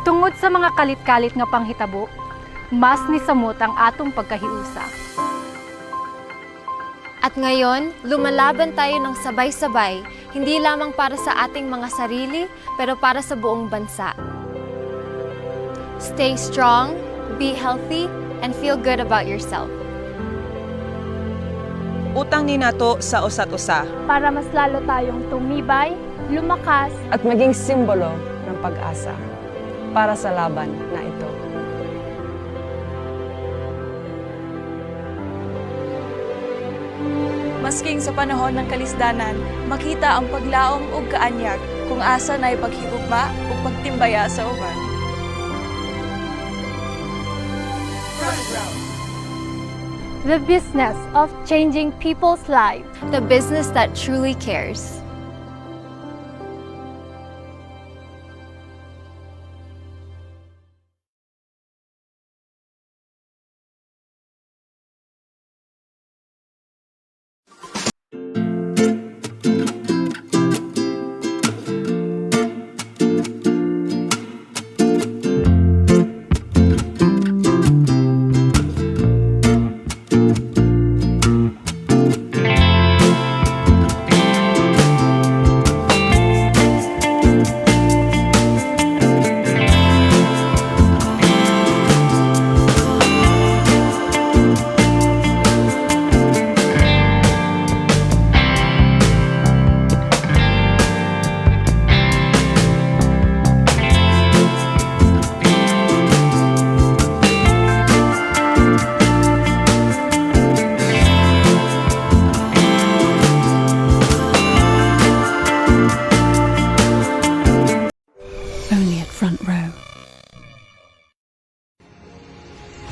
Tungod sa mga kalit-kalit nga panghitabo, mas nisamot ang atong pagkahiusa. At ngayon, lumalaban tayo ng sabay-sabay, hindi lamang para sa ating mga sarili, pero para sa buong bansa. Stay strong, be healthy, and feel good about yourself. Utang ni nato sa usa't usa. Para mas lalo tayong tumibay, lumakas, at maging simbolo ng pag-asa para sa laban na ito. Masking sa panahon ng kalisdanan, makita ang paglaom ug kaanyag kung asa na'y paghigugma ug pagtimbaya sa uban. the business of changing people's lives. The business that truly cares. Only at front row.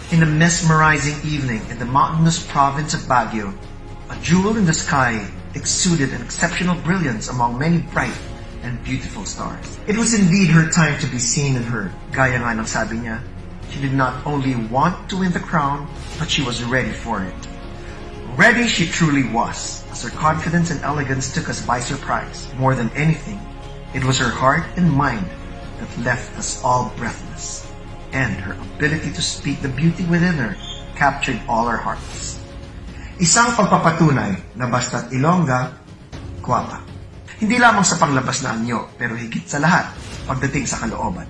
In a mesmerizing evening in the mountainous province of Baguio, a jewel in the sky exuded an exceptional brilliance among many bright and beautiful stars. It was indeed her time to be seen and heard. Gaya nga ng sabi niya, she did not only want to win the crown, but she was ready for it. Ready she truly was, as her confidence and elegance took us by surprise. More than anything, it was her heart and mind that left us all breathless, and her ability to speak the beauty within her captured all our hearts. Isang pagpapatunay na basta't Ilongga, gwapa. Hindi lamang sa panglabas na anyo, pero higit sa lahat, pagdating sa kalooban.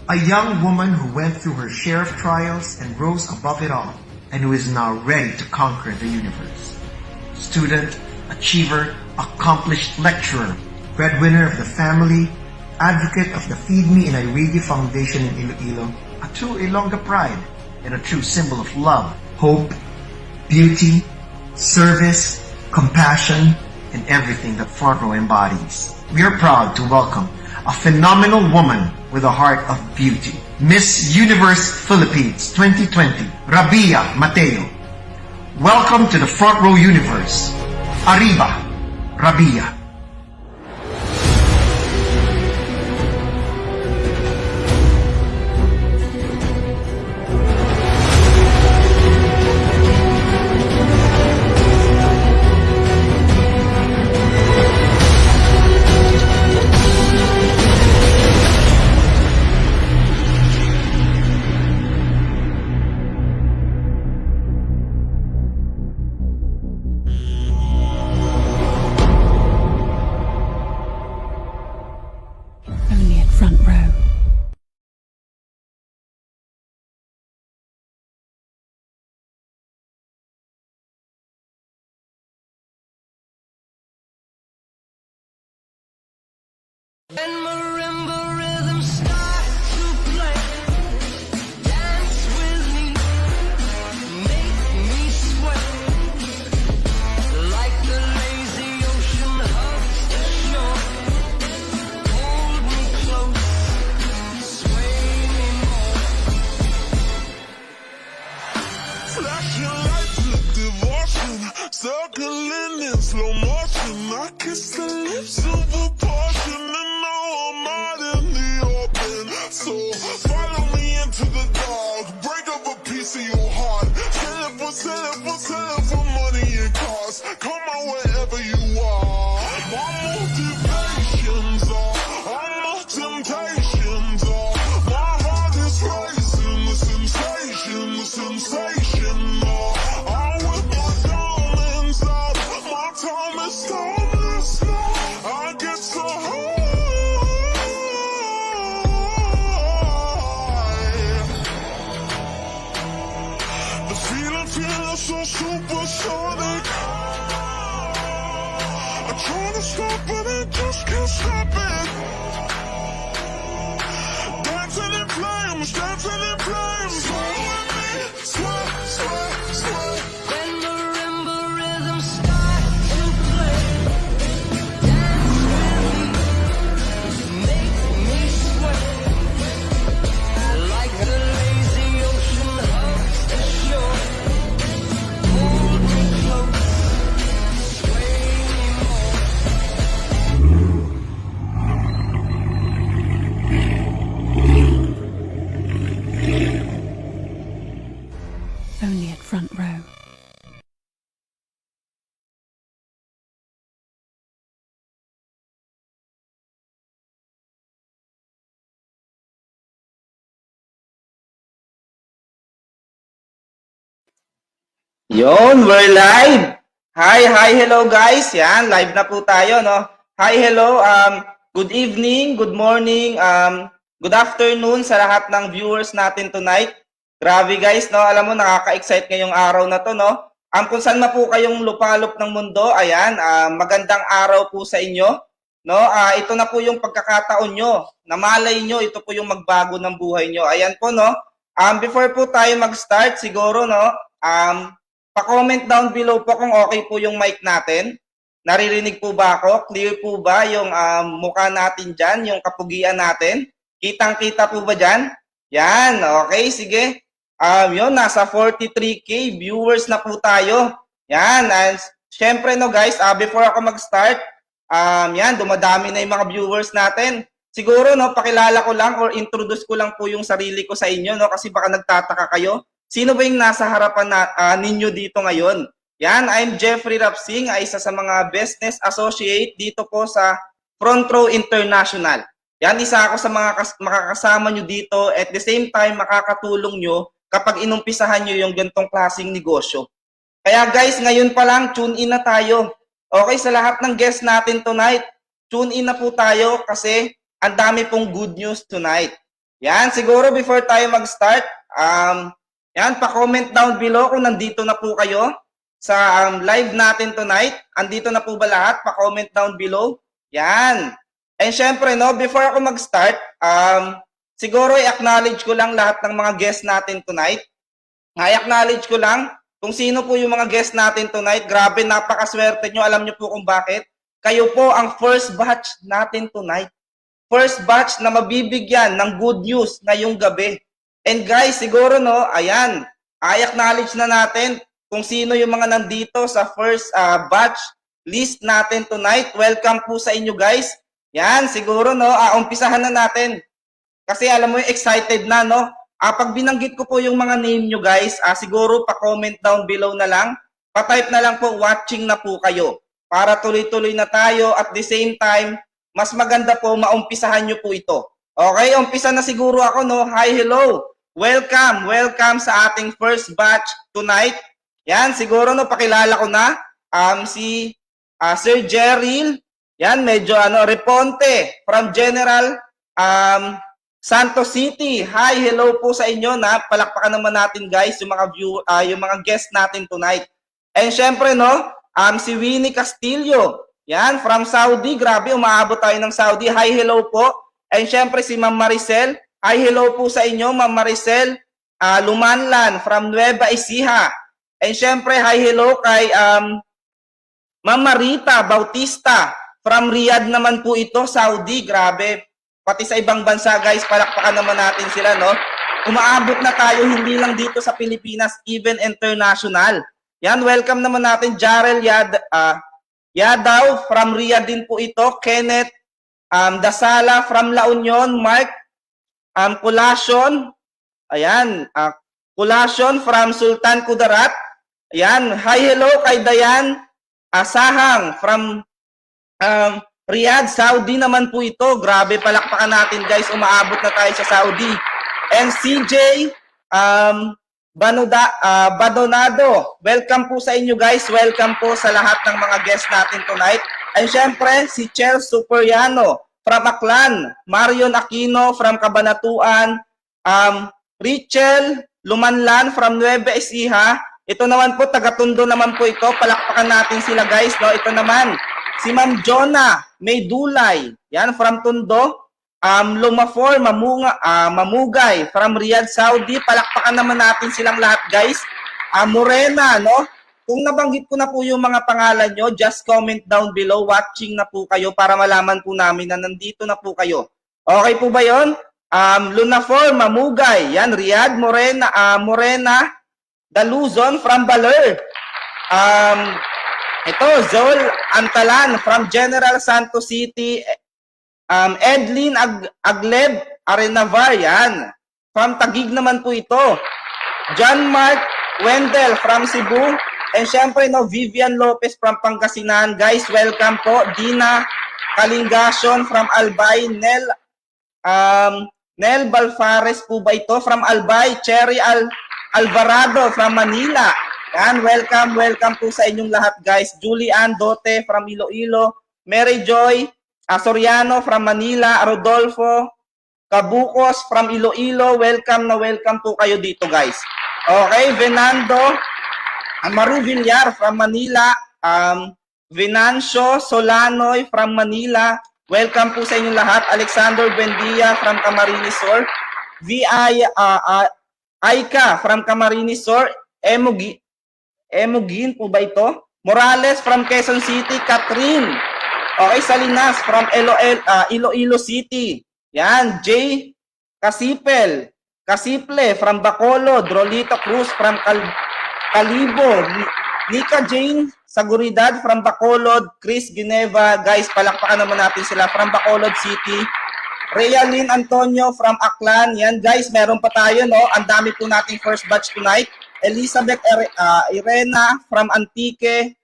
A young woman who went through her share of trials and rose above it all, and who is now ready to conquer the universe. Student, achiever, accomplished lecturer, breadwinner of the family, advocate of the Feed Me in Iridi Foundation in Iloilo, a true Ilongga pride, and a true symbol of love, hope, beauty, service, compassion, and everything that Front Row embodies. We are proud to welcome a phenomenal woman with a heart of beauty, Miss Universe Philippines 2020, Rabia Mateo. Welcome to the Front Row Universe. Arriba, Rabia. Only at front row. Flashing lights with devotion, circling in slow motion. I kiss the lips of a portion, and now I'm out in the open. So follow me into the dark, break up a piece of your heart. Sell it for money and cars. Come on wherever you are. My motivations are, all my temptations are. My but I just can't stop it. Dancing in flames, dancing in flames. Sway with me, sway, sway, sway. When the marimba rhythm starts to play, dance with me, make me sway. Like the lazy ocean hugs the shore. Hold me close, sway me more. Only at Front Row. Yon, we're live! Hi, hello guys! Yan, live na po tayo, no? Hi, hello, good evening, good morning, good afternoon sa lahat ng viewers natin tonight. Grabe guys, no? Alam mo, nakaka-excite ngayong araw na to, no? Kung saan na po kayong lupalop ng mundo, ayan, magandang araw po sa inyo, no? Ito na po yung pagkakataon nyo, na malay nyo, ito po yung magbago ng buhay nyo. Ayan po, no? Before po tayo mag-start, siguro, no? Pa-comment down below po kung okay po yung mic natin. Naririnig po ba ako? Clear po ba yung mukha natin dyan, yung kapugian natin? Kitang-kita po ba dyan? Yan, okay, sige. Yun, nasa 43K viewers na po tayo. Yan, and syempre no guys, before ako mag-start, yan, dumadami na yung mga viewers natin. Siguro, no, pakilala ko lang or introduce ko lang po yung sarili ko sa inyo, no, kasi baka nagtataka kayo. Sino ba yung nasa harapan ninyo dito ngayon? Yan, I'm Jeffrey Rapsing, ay isa sa mga business associate dito po sa Front Row International. Yan, isa ako sa mga makakasama nyo dito at the same time makakatulong nyo kapag inumpisahan nyo yung gantong klaseng negosyo. Kaya guys, ngayon pa lang, tune in na tayo. Okay, sa lahat ng guests natin tonight, tune in na po tayo kasi ang dami pong good news tonight. Yan, siguro before tayo mag-start, yan, pa-comment down below kung nandito na po kayo sa live natin tonight. Andito na po ba lahat? Pa-comment down below. Yan. And syempre, no, before ako mag-start, siguro i-acknowledge ko lang lahat ng mga guests natin tonight. I-acknowledge ko lang kung sino po yung mga guests natin tonight. Grabe, napakaswerte nyo. Alam nyo po kung bakit. Kayo po ang first batch natin tonight. First batch na mabibigyan ng good news ngayong gabi. And guys, siguro no, ayan, i-acknowledge na natin kung sino yung mga nandito sa first batch list natin tonight. Welcome po sa inyo guys. Yan, siguro no, umpisahan na natin. Kasi alam mo yung excited na no. Pag binanggit ko po yung mga name nyo guys, siguro pa-comment down below na lang. Pa-type na lang po, watching na po kayo. Para tuloy-tuloy na tayo at the same time, mas maganda po maumpisahan nyo po ito. Okay, umpisa na siguro ako no. Hi, hello. Welcome sa ating first batch tonight. Yan, siguro no, pakilala ko na si Sir Jerril. Yan, medyo Reponte from General Santos City. Hi, hello po sa inyo na. Palakpakan naman natin guys yung mga yung mga guests natin tonight. And syempre no, si Winnie Castillo. Yan, from Saudi. Grabe, umaabot tayo ng Saudi. Hi, hello po. And syempre si Ma'am Maricel. Hi, hello po sa inyo, Ma'am Maricel Lumanlan from Nueva Ecija. And syempre, hi, hello kay Ma'am Marita Bautista from Riyadh naman po ito, Saudi. Grabe, pati sa ibang bansa guys, palakpakan naman natin sila, no? Umaabot na tayo hindi lang dito sa Pilipinas, even international. Yan, welcome naman natin Jarel Yadaw from Riyadh din po ito. Kenneth Dasala from La Union. Mark Culacion, ayan, Culacion from Sultan Kudarat. Ayan, hi, hello kay Dayan Asahang from Riyadh, Saudi naman po ito. Grabe, palakpakan natin guys, umaabot na tayo sa Saudi. And CJ Badonado, welcome po sa inyo guys. Welcome po sa lahat ng mga guests natin tonight. And syempre, si Chel Superiano from Aklan, Marion Aquino from Cabanatuan, Richel Lumanlan from Nueva Ecija. Ito naman po, taga-Tondo naman po ito. Palakpakan natin sila guys. No? Ito naman, Si Ma'am Jonah May Dulay, yan from Tondo. Lumafor Mamugay from Riyadh, Saudi. Palakpakan naman natin silang lahat, guys. Morena, no? Kung nabanggit ko na po yung mga pangalan nyo, just comment down below. Watching na po kayo para malaman po namin na nandito na po kayo. Okay po ba yun? Lunafor Mamugay, yan, Riyadh. Morena Daluzon from Baler. Ito, Zol Antalan from General Santos City. Edlin Agleb Arenavar, yan. From Taguig naman po ito. John Mark Wendell from Cebu. And syempre, no, Vivian Lopez from Pangasinan. Guys, welcome po. Dina Kalingason from Albay. Nel Balfares po ba ito from Albay? Cherry Alvarado from Manila. Yan, welcome po sa inyong lahat, guys. Julian Dote from Iloilo. Mary Joy Soriano from Manila. Rodolfo Cabucos from Iloilo. Welcome po kayo dito, guys. Okay, Venando Maru Villar from Manila. Venancio Solanoy from Manila. Welcome po sa inyong lahat. Alexander Buendia from Camarines Sur. Aika from Camarines Sur. Emugin po ba ito? Morales from Quezon City. Catherine. Okay, Salinas from Iloilo City. Yan. Jay Casiple from Bacolod. Rolito Cruz from Calibo. Nika Jane Seguridad from Bacolod. Chris Gineva. Guys, palakpakan naman natin sila from Bacolod City. Realin Antonio from Aklan. Yan, guys, meron pa tayo, no? Ang dami po nating first batch tonight. Elizabeth Irena from Antique.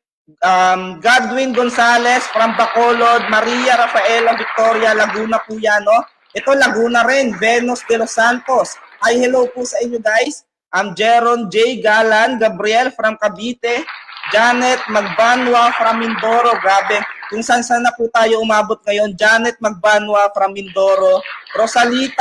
Godwin Gonzales from Bacolod. Maria Rafaela Victoria Laguna po yan, no? Ito, Laguna rin. Venus de los Santos. Hi, hello po sa inyo, guys. Jeron J. Galan, Gabriel from Cavite, Janet Magbanwa from Mindoro. Grabe, kung saan na po tayo umabot ngayon. Janet Magbanwa from Mindoro, Rosalia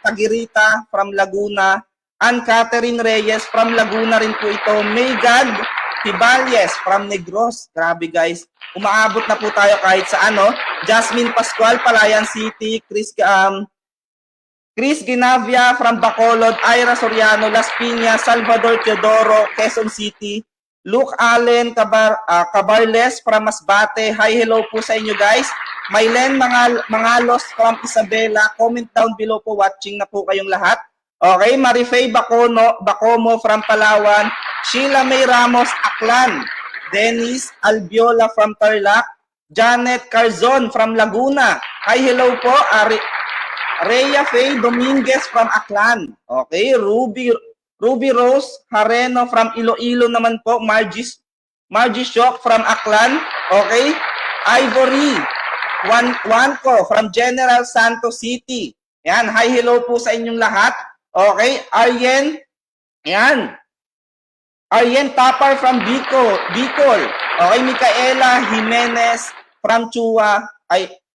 Tagirita from Laguna, Ann Catherine Reyes from Laguna rin po ito, Megan Tibales from Negros. Grabe, guys, umaabot na po tayo kahit sa ano. Jasmine Pascual, Palayan City. Chris Ginavia from Bacolod, Ira Soriano, Las Piñas, Salvador Teodoro, Quezon City, Luke Allen Cabarles from Masbate. Hi, hello po sa inyo, guys. Mylen Mangalos from Isabela. Comment down below po, watching na po kayong lahat. Okay, Marifay Bacomo from Palawan, Sheila May Ramos, Aklan, Dennis Albiola from Tarlac, Janet Carzon from Laguna. Hi, hello po. Rhea Faye Dominguez from Aklan. Okay, Ruby Rose Hareno from Iloilo naman po. Margie Shock from Aklan. Okay, Ivory Wanco from General Santos City. Yan, hi, hello po sa inyong lahat. Okay, Aryen Tapar from Bicol. Okay, Micaela Jimenez from Chua.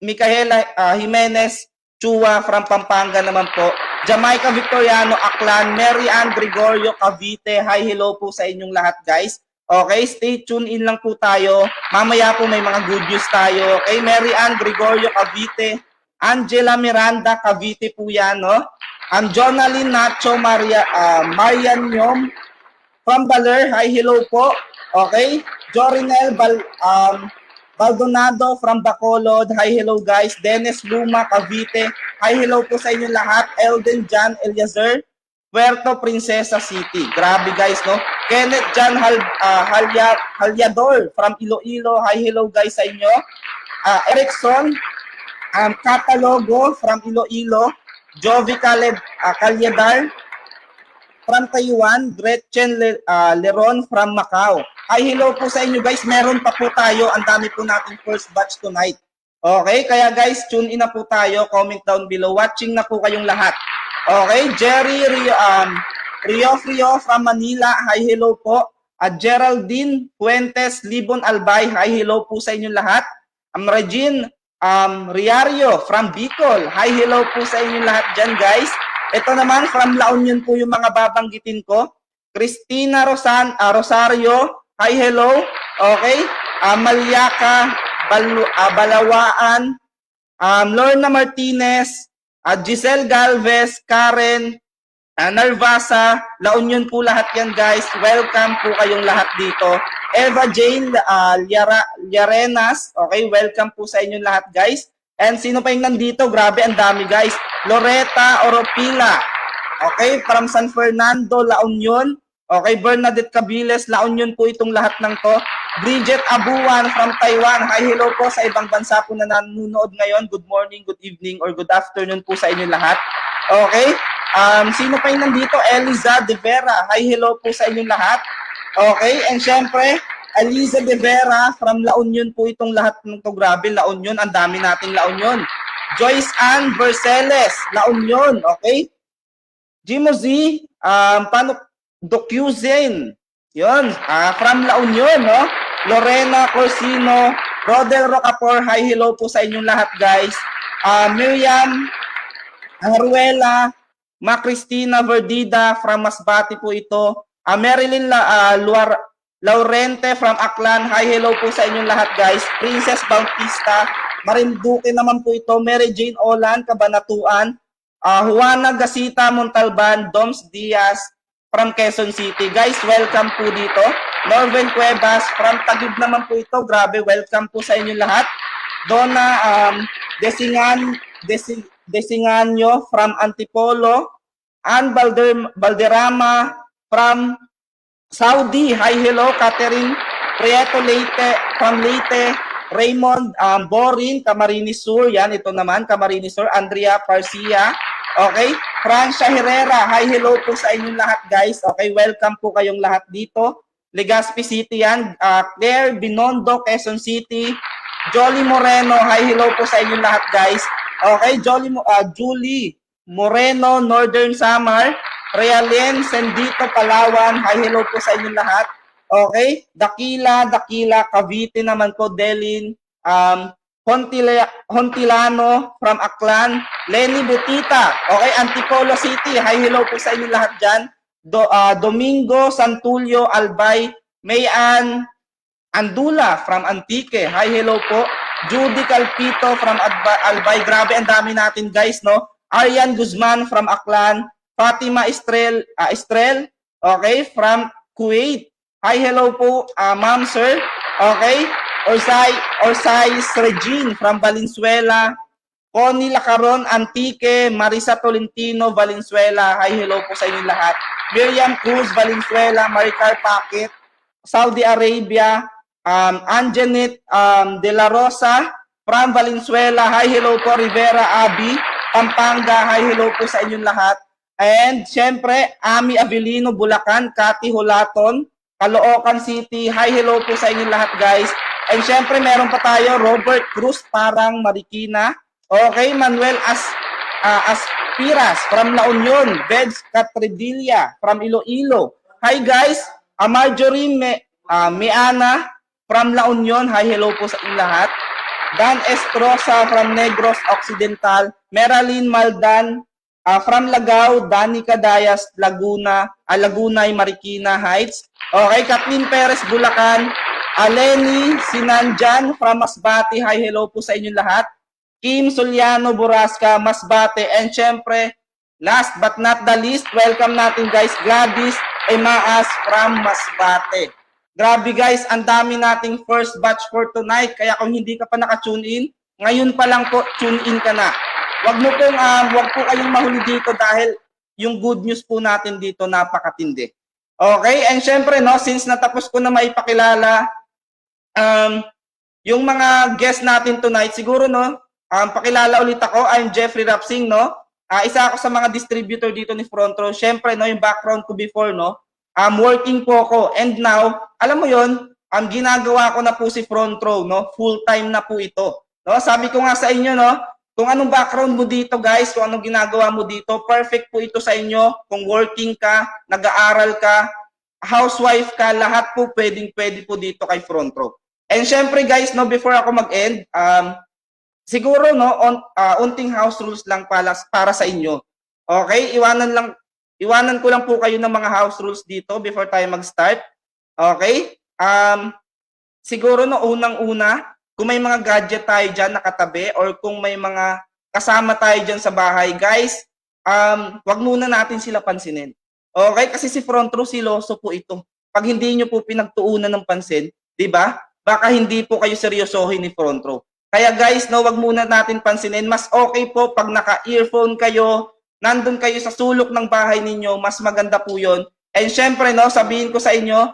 Micaela Jimenez Chua from Pampanga naman po. Jamaica Victoriano, Aklan. Mary Ann Gregorio, Cavite. Hi, hello po sa inyong lahat, guys. Okay, stay tuned in lang po tayo. Mamaya po may mga good news tayo. Okay, Mary Ann Gregorio, Cavite. Angela Miranda, Cavite po yan, no? Jonaline Nacho Marian Nyom from Baler. Hi, hello po. Okay, Jorinel Baldonado from Bacolod. Hi, hello, guys. Dennis Luma, Cavite. Hi, hello po sa inyo lahat. Elden Jan Eliezer, Puerto Princesa City. Grabe, guys, no? Kenneth Jan Halyador from Iloilo. Hi, hello, guys, sa inyo. Erickson Catalogo from Iloilo. Jovi Calyadar from Taiwan. Gretchen Leron from Macau. Hi, hello po sa inyo, guys. Meron pa po tayo. Ang dami po nating first batch tonight. Okay, kaya guys, tune in na po tayo. Comment down below. Watching na po kayong lahat. Okay, Jerry Riofrio from Manila. Hi, hello po. Geraldine Fuentes Libon Albay. Hi, hello po sa inyong lahat. Regine Riario from Bicol. Hi, hello po sa inyong lahat dyan, guys. Ito naman, from La Union po yung mga babanggitin ko. Christina Rosario. Hi, hello. Okay. Malyaka Balawaan, Lorna Martinez, Giselle Galvez, Karen, Narvasa, La Union po lahat yan guys. Welcome po kayong lahat dito. Eva Jane Llarenas, okay, welcome po sa inyong lahat guys. And sino pa yung nandito? Grabe, ang dami guys. Loretta Oropila, okay, from San Fernando, La Union. Okay, Bernadette Cabiles, La Union po itong lahat ng to. Bridget Abuan from Taiwan. Hi, hello po sa ibang bansa po na nanonood ngayon. Good morning, good evening, or good afternoon po sa inyong lahat. Okay, sino pa yung nandito? Eliza De Vera. Hi, hello po sa inyong lahat. Okay, and syempre, Eliza De Vera from La Union po itong lahat ng to. Grabe, La Union, ang dami nating La Union. Joyce Ann Verceles, La Union, okay? Jimo Z, Docuzin, yun, from La Union, no? Lorena Corsino, Rodel Rocapor, hi, hello po sa inyong lahat, guys. Miriam Haruela, Cristina Verdida, from Masbate po ito. Marilyn Laurente from Aklan, hi, hello po sa inyong lahat, guys. Princess Bautista, Marinduque naman po ito. Mary Jane Olan, Cabanatuan. Juana Gasita Montalban, Doms Diaz, from Quezon City. Guys, welcome po dito. Norven Cuevas, from Taguig naman po ito. Grabe, welcome po sa inyo lahat. Donna Desinganyo, from Antipolo. Ann Valderrama, from Saudi. Hi, hello. Catherine Prieto Leyte, from Leyte. Raymond Borin, Camarines Sur. Yan, ito naman, Camarines Sur. Andrea Parcia. Okay, Francia Herrera, hi, hello po sa inyong lahat guys. Okay, welcome po kayong lahat dito. Legazpi City yan. Claire Binondo, Quezon City. Jolly Moreno, hi, hello po sa inyong lahat guys. Okay, Julie Moreno, Northern Samar. Realien Sendito, Palawan, hi, hello po sa inyong lahat. Okay, Dakila, Cavite naman po, Delin. Hontilano from Aklan, Lenny Butita, okay, Antipolo City, hi, hello po sa inyo lahat dyan. Domingo Santulio Albay, Mayan Andula from Antique, hi, hello po. Judy Calpito from Albay, grabe, ang dami natin guys, no? Arian Guzman from Aklan, Fatima Estrel, okay, from Kuwait, hi, hello po, ma'am, sir, okay. Orsay Regine from Valenzuela, Connie Lacaron, Antique, Marisa Tolentino, Valenzuela, hi, hello po sa inyong lahat. Miriam Cruz, Valenzuela, Maricar Paquet, Saudi Arabia, Anjanet De La Rosa, from Valenzuela, hi, hello po. Rivera Abi, Pampanga, hi, hello po sa inyong lahat. And syempre, Ami Avelino, Bulacan, Cathy Holaton, Caloocan City, hi, hello po sa inyong lahat guys. And syempre, meron pa tayo, Robert Cruz, Parang, Marikina. Okay, Manuel Aspiras, from La Union. Veds Catredilla, from Iloilo. Hi guys, Marjorie Miana, from La Union. Hi, hello po sa inyong lahat. Dan Estrosa, from Negros Occidental. Meralyn Maldan, from Lagao. Danica Dayas, Lagunay, Marikina Heights. Okay, Kathleen Perez, Bulacan. Aleni Sinanjan from Masbate, hi, hello po sa inyong lahat. Kim Soliano Borasca, Masbate. And syempre, last but not the least, welcome natin guys, Gladys Emaas from Masbate. Grabe guys, ang dami nating first batch for tonight. Kaya kung hindi ka pa naka-tune in, ngayon pa lang po, tune in ka na. Wag po kayong mahuli dito dahil yung good news po natin dito napakatindi. Okay, and syempre, no, since natapos ko na maipakilala yung mga guest natin tonight, siguro, no, pakilala ulit ako. I'm Jeffrey Rapsing, no. Isa ako sa mga distributor dito ni Front Row. Syempre, no, yung background ko before, no, working po ako. And now, alam mo yon, ginagawa ko na po si Front Row, no, full-time na po ito. No, sabi ko nga sa inyo, no, kung anong background mo dito, guys, kung anong ginagawa mo dito, perfect po ito sa inyo. Kung working ka, nag-aaral ka, housewife ka, lahat po pwedeng-pwede po dito kay Front Row. And syempre guys, no, before ako mag-end, siguro, no, unting house rules lang para sa inyo. Okay? Iwanan ko lang po kayo ng mga house rules dito before tayo mag-start. Okay? siguro no unang-una, kung may mga gadget tayo dyan nakatabi or kung may mga kasama tayo dyan sa bahay, guys, wag muna natin sila pansinin. Okay? Kasi si front row, siloso po ito. Pag hindi nyo po pinagtuunan ng pansin, di ba? Baka hindi po kayo seryosohin ni front row. Kaya guys, no, wag muna natin pansinin. Mas okay po pag naka-earphone kayo, nandun kayo sa sulok ng bahay ninyo, mas maganda po yun. And syempre, no, sabihin ko sa inyo,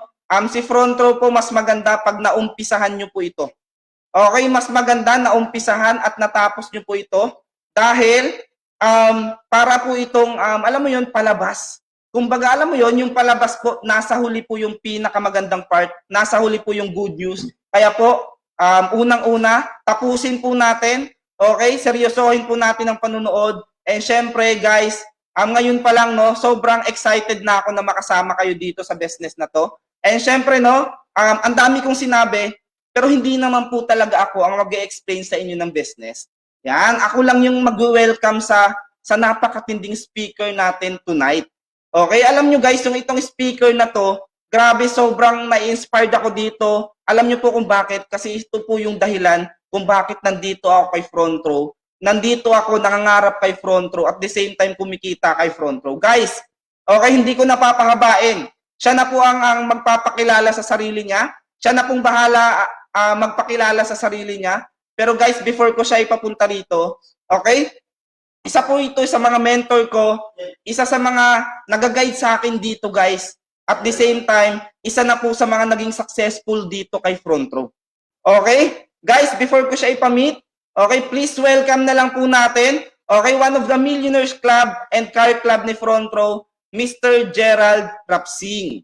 si front row po mas maganda pag naumpisahan nyo po ito. Okay, mas maganda naumpisahan at natapos nyo po ito dahil para po itong, alam mo yun, palabas. Kumbaga, alam mo yun, yung palabas po, nasa huli po yung pinakamagandang part, nasa huli po yung good news. Kaya po, unang-una, tapusin po natin, okay, seryosohin po natin ang panunood. And syempre, guys, ngayon pa lang, no, sobrang excited na ako na makasama kayo dito sa business na to. And syempre, no, ang dami kong sinabi, pero hindi naman po talaga ako ang mag-explain sa inyo ng business. Yan, ako lang yung mag-welcome sa napakatinding speaker natin tonight. Okay, alam nyo guys, yung itong speaker na to, grabe, sobrang na-inspired ako dito. Alam nyo po kung bakit, kasi ito po yung dahilan kung bakit nandito ako kay front row. Nandito ako, nangangarap kay front row, at the same time kumikita kay front row. Guys, okay, hindi ko napapahabain. Siya na po ang magpapakilala sa sarili niya. Siya na pong bahala magpakilala sa sarili niya. Pero guys, before ko siya ipapunta rito, okay? Isa po ito sa mga mentor ko, isa sa mga nag-guide sa akin dito, guys. At the same time, isa na po sa mga naging successful dito kay front row. Okay? Guys, before ko siya ipamit, okay, please welcome na lang po natin, okay, one of the Millionaires Club and Car Club ni front row, Mr. Gerald Rapsing.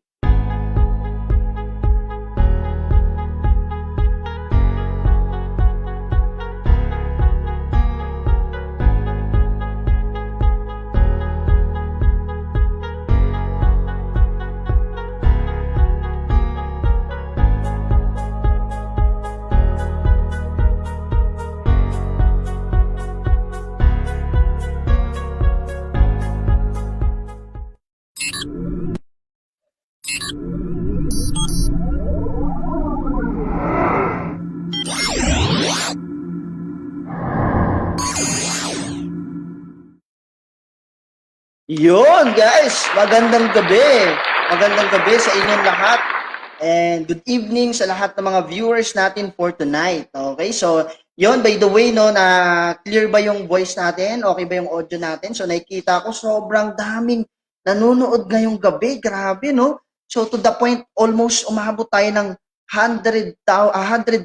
Yun, guys. Magandang gabi. Magandang gabi sa inyong lahat. And good evening sa lahat ng mga viewers natin for tonight. Okay, so yun, by the way, no, na clear ba yung voice natin? Okay ba yung audio natin? So nakikita ko sobrang daming nanonood ngayong gabi. Grabe, no? So to the point, almost umabot tayo ng 100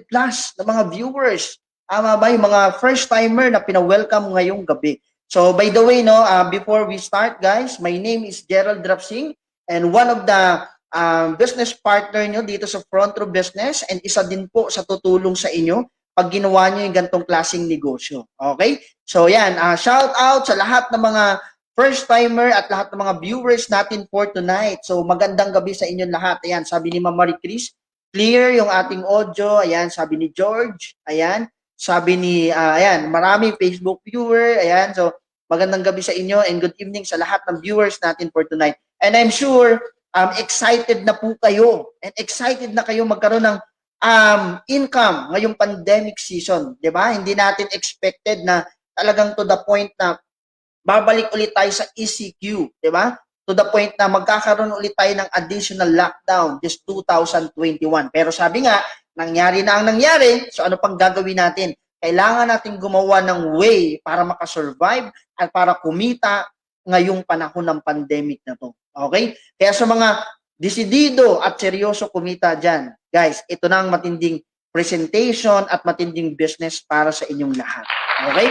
plus na mga viewers. Tama ba? Yung mga first timer na pina-welcome ngayong gabi. So, by the way, no, before we start, guys, my name is Gerald Rapsing and one of the business partner nyo dito sa Front Row Business and isa din po sa tutulong sa inyo pag ginawa nyo yung gantong klaseng negosyo. Okay? So, yan. Shout out sa lahat ng mga first-timer at lahat ng mga viewers natin for tonight. So, magandang gabi sa inyong lahat. Ayan, sabi ni Ma'am Marie Chris, clear yung ating audio. Ayan, sabi ni George. Ayan, sabi ni, ayan, maraming Facebook viewer. Ayan, so, magandang gabi sa inyo and good evening sa lahat ng viewers natin for tonight. And I'm sure excited na po kayo and excited na kayo magkaroon ng income ngayong pandemic season. Diba? Hindi natin expected na talagang to the point na babalik ulit tayo sa ECQ. Diba? To the point na magkakaroon ulit tayo ng additional lockdown this 2021. Pero sabi nga, nangyari na ang nangyari. So ano pang gagawin natin? Kailangan natin gumawa ng way para makasurvive at para kumita ngayong panahon ng pandemic na to. Okay? Kaya sa mga desidido at seryoso kumita dyan, guys, ito na ang matinding presentation at matinding business para sa inyong lahat. Okay?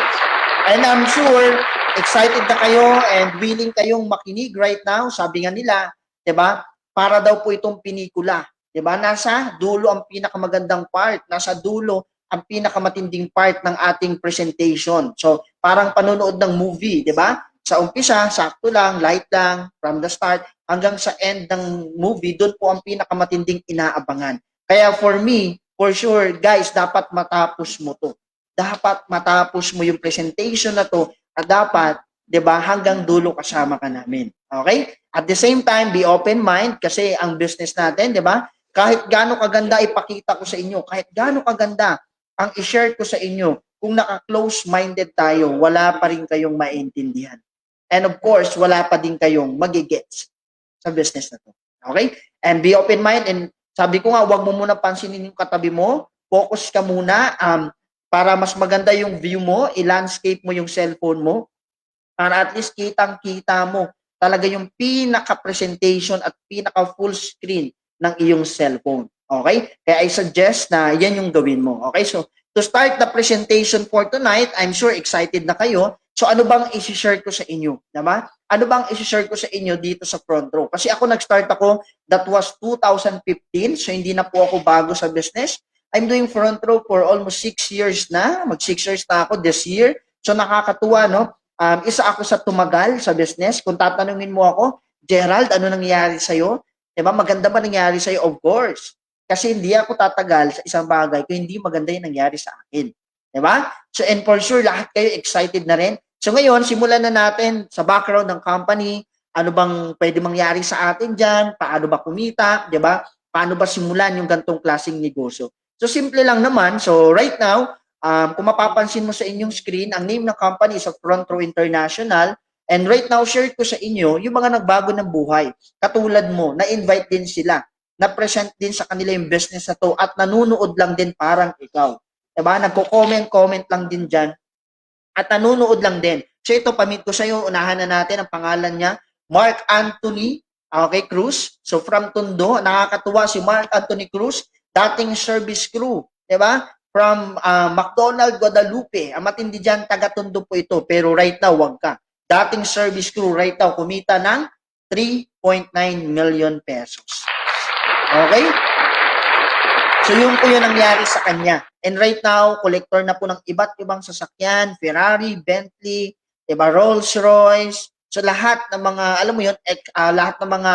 And I'm sure excited na kayo and willing kayong makinig right now. Sabi nga nila, 'di ba? Para daw po itong pelikula, 'di ba? Nasa dulo ang pinakamagandang part, nasa dulo ang pinakamatinding part ng ating presentation. So, parang panonood ng movie, 'di ba? Sa umpisa, sakto lang, light lang, from the start hanggang sa end ng movie, doon po ang pinakamatinding inaabangan. Kaya for me, for sure, guys, dapat matapos mo 'to. Dapat matapos mo yung presentation na 'to at dapat, 'di ba, hanggang dulo kasama ka namin. Okay? At the same time, be open mind kasi ang business natin, 'di ba? Kahit gaano kaganda ipakita ko sa inyo, kahit gaano kaganda ang i-share ko sa inyo, kung naka-close-minded tayo, wala pa rin kayong maintindihan. And of course, wala pa din kayong magigets sa business na to. Okay? And be open-minded. And sabi ko nga, huwag mo muna pansinin yung katabi mo. Focus ka muna para mas maganda yung view mo, i-landscape mo yung cellphone mo para at least kitang-kita mo talaga yung pinaka-presentation at pinaka-full screen ng iyong cellphone. Okay? Kaya I suggest na yan yung gawin mo. Okay? So, to start the presentation for tonight, I'm sure excited na kayo. So, ano bang isi-share ko sa inyo? Diba? Ano bang isi-share ko sa inyo dito sa front row? Kasi ako nag-start ako, that was 2015. So, hindi na po ako bago sa business. I'm doing front row for almost 6 years na. Mag 6 years na ako this year. So, nakakatuwa, no? Isa ako sa tumagal sa business. Kung tatanungin mo ako, Gerald, ano nangyari sa'yo? Diba? Maganda ba nangyari sa'yo? Of course. Kasi hindi ako tatagal sa isang bagay kung hindi maganda yung nangyari sa akin. Diba? So, and for sure, lahat kayo excited na rin. So, ngayon, simulan na natin sa background ng company. Ano bang pwede mangyari sa atin dyan? Paano ba kumita? Diba? Paano ba simulan yung gantong klaseng negosyo? So, simple lang naman. So, right now, kung mapapansin mo sa inyong screen, ang name ng company is Front Row International. And right now, share ko sa inyo yung mga nagbago ng buhay. Katulad mo, na-invite din sila. Na-present din sa kanila yung business na to at nanunood lang din parang ikaw. Diba? Nagko-comment lang din dyan at nanunood lang din. So ito, pamit ko sa iyo, unahan na natin ang pangalan niya, Mark Anthony Cruz. So from Tondo, nakakatuwa si Mark Anthony Cruz, dating service crew. Diba? From McDonald, Guadalupe. Ang matindi dyan, taga-Tondo po ito. Pero right now, wag ka. Dating service crew, right now, kumita ng 3.9 million pesos. Okay? So, yun po yung nangyari sa kanya. And right now, collector na po ng iba't ibang sasakyan, Ferrari, Bentley, diba, Rolls-Royce. So, lahat ng mga, alam mo yun, lahat ng mga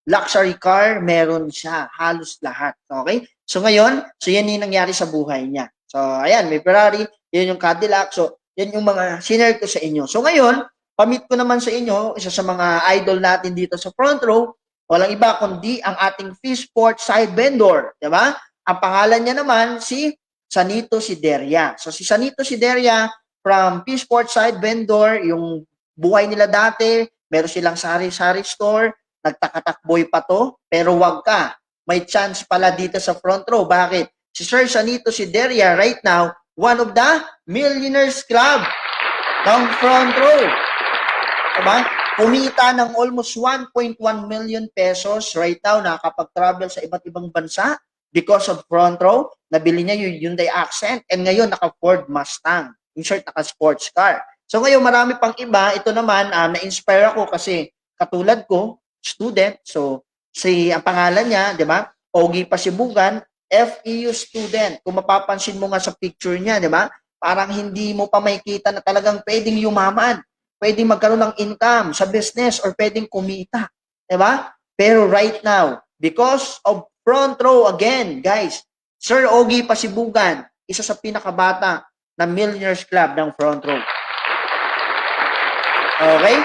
luxury car, meron siya. Halos lahat. Okay? So, ngayon, yan yung nangyari sa buhay niya. So, ayan, may Ferrari, yun yung Cadillac. So, yan yung mga sinare ko sa inyo. So, ngayon, pamit ko naman sa inyo, isa sa mga idol natin dito sa front row, walang iba kundi ang ating Fishport side vendor. Diba? Ang pangalan niya naman, si Sanito Sideria. So, si Sanito Sideria, from Fishport side vendor, yung buhay nila dati, meron silang sari-sari store, nagtakatakboy pa to, pero wag ka. May chance pala dito sa front row. Bakit? Si Sir Sanito Sideria, right now, one of the Millionaires Club ng front row. Diba? Kumita ng almost 1.1 million pesos right now, nakakapag-travel sa iba't ibang bansa because of front row. Nabili niya yung Hyundai Accent and ngayon naka-Ford Mustang. In short, naka-sports car. So ngayon, marami pang iba. Ito naman, na-inspire ako kasi katulad ko, student. So, ang pangalan niya, di ba? Ogie Pasibugan, FEU student. Kung mapapansin mo nga sa picture niya, di ba? Parang hindi mo pa makikita na talagang pwedeng yumaman. Pwedeng magkaroon ng income sa business or pwedeng kumita. Di ba? Pero right now, because of front row again, guys, Sir Ogie Pasibugan, isa sa pinakabata na Millionaires Club ng front row. Okay?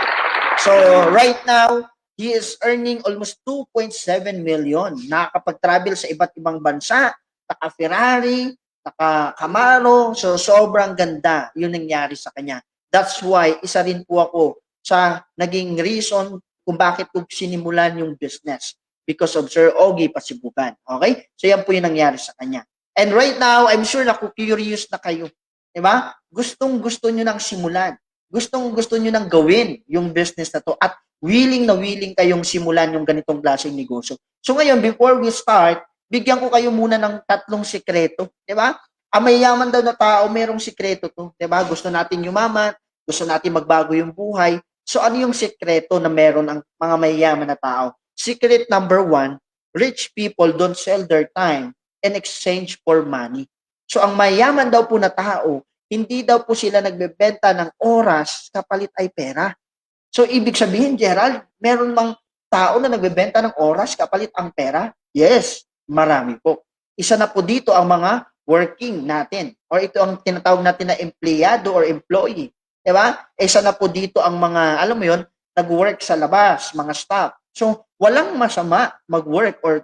So, right now, he is earning almost 2.7 million. Nakakapag-travel sa iba't ibang bansa, naka-Ferrari, naka-Camaro. So, sobrang ganda yung nangyari sa kanya. That's why, isa rin po ako sa naging reason kung bakit ko sinimulan yung business. Because of Sir Ogie Pasibugan. Okay? So, yan po yung nangyari sa kanya. And right now, I'm sure na curious na kayo. Diba? Gustong-gusto nyo nang simulan. Gustong-gusto nyo nang gawin yung business na to. At willing na willing kayong simulan yung ganitong klaseng negosyo. So ngayon, before we start, bigyan ko kayo muna ng 3 sikreto. Diba? Ang mayayaman daw na tao, merong sikreto to. Diba? Gusto natin yumaman, gusto natin magbago yung buhay. So ano yung sikreto na meron ang mga mayayaman na tao? Secret number 1, rich people don't sell their time in exchange for money. So ang mayayaman daw po na tao, hindi daw po sila nagbebenta ng oras kapalit ay pera. So, ibig sabihin, Gerald, meron mang tao na nagbebenta ng oras kapalit ang pera? Yes, marami po. Isa na po dito ang mga working natin. Or ito ang tinatawag natin na empleyado or employee. Diba? Isa na po dito ang mga, alam mo yon, nag-work sa labas, mga staff. So, Walang masama mag-work or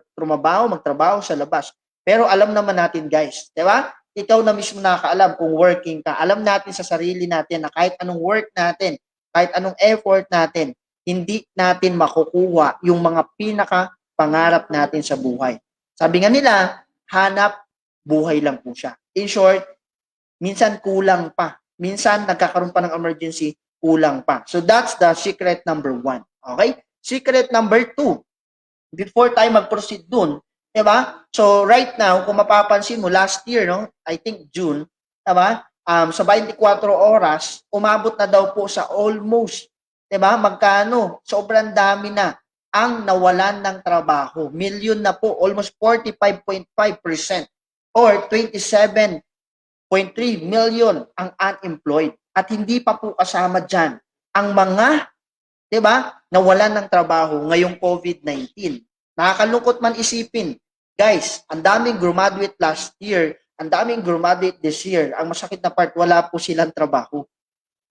magtrabaho sa labas. Pero alam naman natin guys, di ba? Ikaw na mismo nakakaalam kung working ka. Alam natin sa sarili natin na kahit anong work natin, kahit anong effort natin, hindi natin makukuha yung mga pinaka-pangarap natin sa buhay. Sabi nga nila, hanap buhay lang po siya. In short, minsan kulang pa. Minsan nagkakaroon pa ng emergency, kulang pa. So that's the secret number 1. Okay? Secret number 2. Before tayo mag-proceed dun, diba? So right now, kung mapapansin mo, last year, no? I think June, diba? Sa 24 oras, umabot na daw po sa almost, diba? Magkano? Sobrang dami na ang nawalan ng trabaho. Million na po, almost 45.5% or 27.3 million ang unemployed. At hindi pa po kasama dyan ang mga, diba, nawalan ng trabaho ngayong COVID-19. Nakakalungkot man isipin. Guys, ang daming graduate last year, ang daming graduate this year. Ang masakit na part, wala po silang trabaho.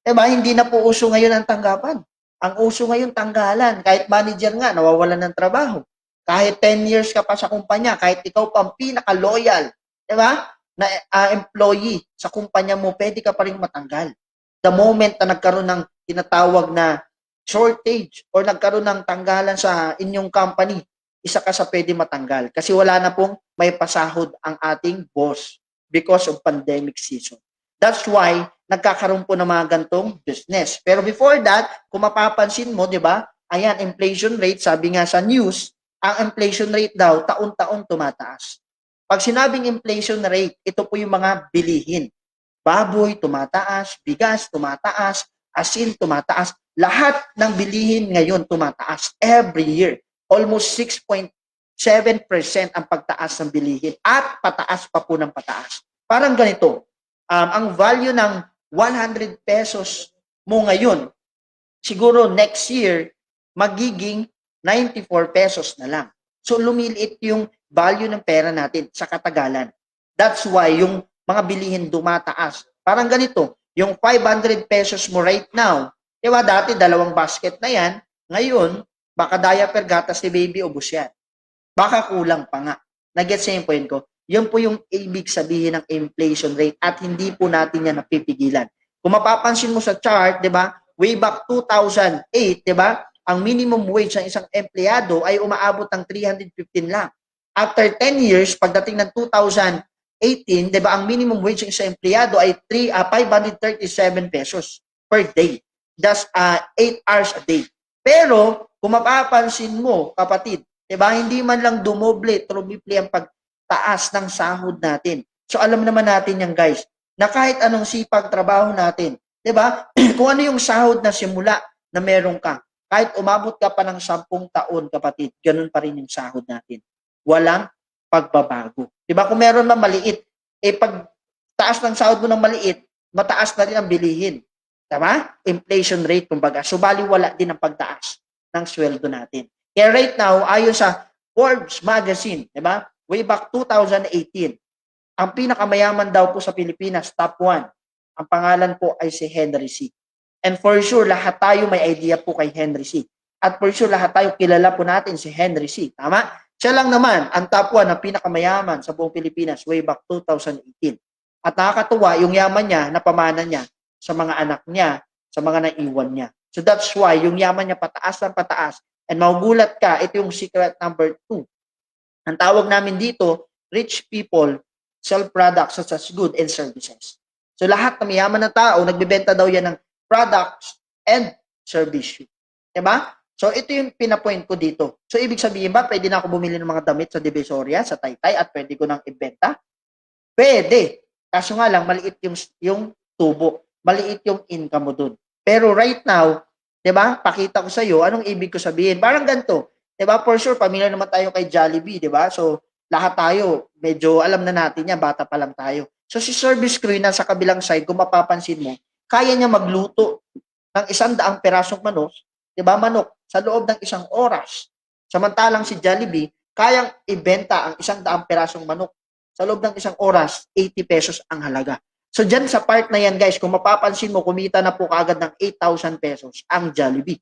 Diba, hindi na po uso ngayon ang tanggapan. Ang uso ngayon, tanggalan. Kahit manager nga, nawawalan ng trabaho. Kahit 10 years ka pa sa kumpanya, kahit ikaw pa ang pinaka-loyal, diba, na employee sa kumpanya mo, pwede ka pa rin matanggal. The moment na nagkaroon ng tinatawag na shortage or nagkaroon ng tanggalan sa inyong company, isa ka sa pwede matanggal. Kasi wala na pong may pasahod ang ating boss because of pandemic season. That's why nagkakaroon po ng mga gantong business. Pero before that, kung mapapansin mo, di ba, ayan, inflation rate, sabi nga sa news, ang inflation rate daw, taon-taon tumataas. Pag sinabing inflation rate, ito po yung mga bilihin. Baboy, tumataas, bigas, tumataas, asin, tumataas. Lahat ng bilihin ngayon tumataas every year. Almost 6.7% ang pagtaas ng bilihin at pataas pa po ng pataas. Parang ganito, ang value ng 100 pesos mo ngayon, siguro next year, magiging 94 pesos na lang. So lumiliit yung value ng pera natin sa katagalan. That's why yung mga bilihin dumataas. Parang ganito, yung 500 pesos mo right now, diba dati 2 basket na yan, ngayon, baka diaper, gatas ni baby, ubos yan. Baka kulang pa nga. Nag-gets yung point ko? Yun po yung ibig sabihin ng inflation rate at hindi po natin yan napipigilan. Kung mapapansin mo sa chart, di ba, way back 2008, di ba, ang minimum wage ng isang empleyado ay umaabot ng 315 lang. After 10 years, pagdating ng 2018, di ba, ang minimum wage ng isang empleyado ay 537 pesos per day. That's 8 hours a day. Pero, kung mapapansin mo, kapatid, diba, hindi man lang dumoble, trumiple ang pagtaas ng sahod natin. So, alam naman natin yan, guys, na kahit anong sipag trabaho natin, diba, kung ano yung sahod na simula na meron ka, kahit umabot ka pa ng 10 taon, kapatid, ganun pa rin yung sahod natin. Walang pagbabago. Diba, kung meron na maliit, pag taas ng sahod mo ng maliit, mataas na rin ang bilihin. Diba? Inflation rate, kumbaga. So, baliwala din ang pagtaas ng sweldo natin. Kaya right now, ayon sa Forbes magazine, di ba? Way back 2018, ang pinakamayaman daw po sa Pilipinas, top 1, ang pangalan po ay si Henry C. And for sure, lahat tayo may idea po kay Henry C. At for sure, lahat tayo kilala po natin si Henry C. Tama? Siya lang naman, ang top 1 ang pinakamayaman sa buong Pilipinas way back 2018. At nakakatuwa, yung yaman niya, napamana niya sa mga anak niya, sa mga naiwan niya. So that's why yung yaman niya pataas ng pataas. And magugulat ka, ito yung secret number 2. Ang tawag namin dito, rich people sell products such as goods and services. So lahat ng mayaman na tao, nagbebenta daw yan ng products and services. Diba? So ito yung pinapoint ko dito. So ibig sabihin ba, pwede na ako bumili ng mga damit sa Divisoria, sa Taytay, at pwede ko nang ibenta? Pwede. Kaso nga lang, maliit yung tubo. Maliit yung income mo dun. Pero right now, 'di ba? Pakita ko sa iyo anong ibig ko sabihin. Parang ganito, 'di ba? For sure familiar naman tayo kay Jollibee, 'di ba? So lahat tayo medyo alam na natin 'yan, bata pa lang tayo. So si service crew na sa kabilang side, kung mapapansin mo, kaya niya magluto ng 100 perasong manok, 'di ba? Manok sa loob ng 1 oras. Samantalang si Jollibee, kayang ibenta ang 100 perasong manok sa loob ng 1 oras, 80 pesos ang halaga. So, dyan sa part na yan, guys, kung mapapansin mo, kumita na po kaagad ng 8,000 pesos ang Jollibee.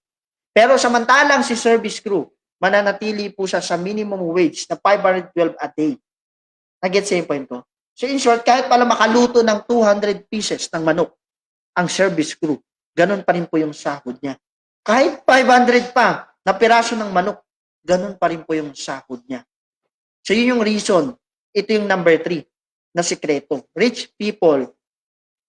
Pero samantalang si service crew, mananatili po siya sa minimum wage na 512 a day. Nag-gets yung point ko? So in short, kahit pala makaluto ng 200 pieces ng manok ang service crew, ganun pa rin po yung sahod niya. Kahit 500 pa na piraso ng manok, ganun pa rin po yung sahod niya. So yun yung reason. Ito yung number 3 na sikreto. Rich people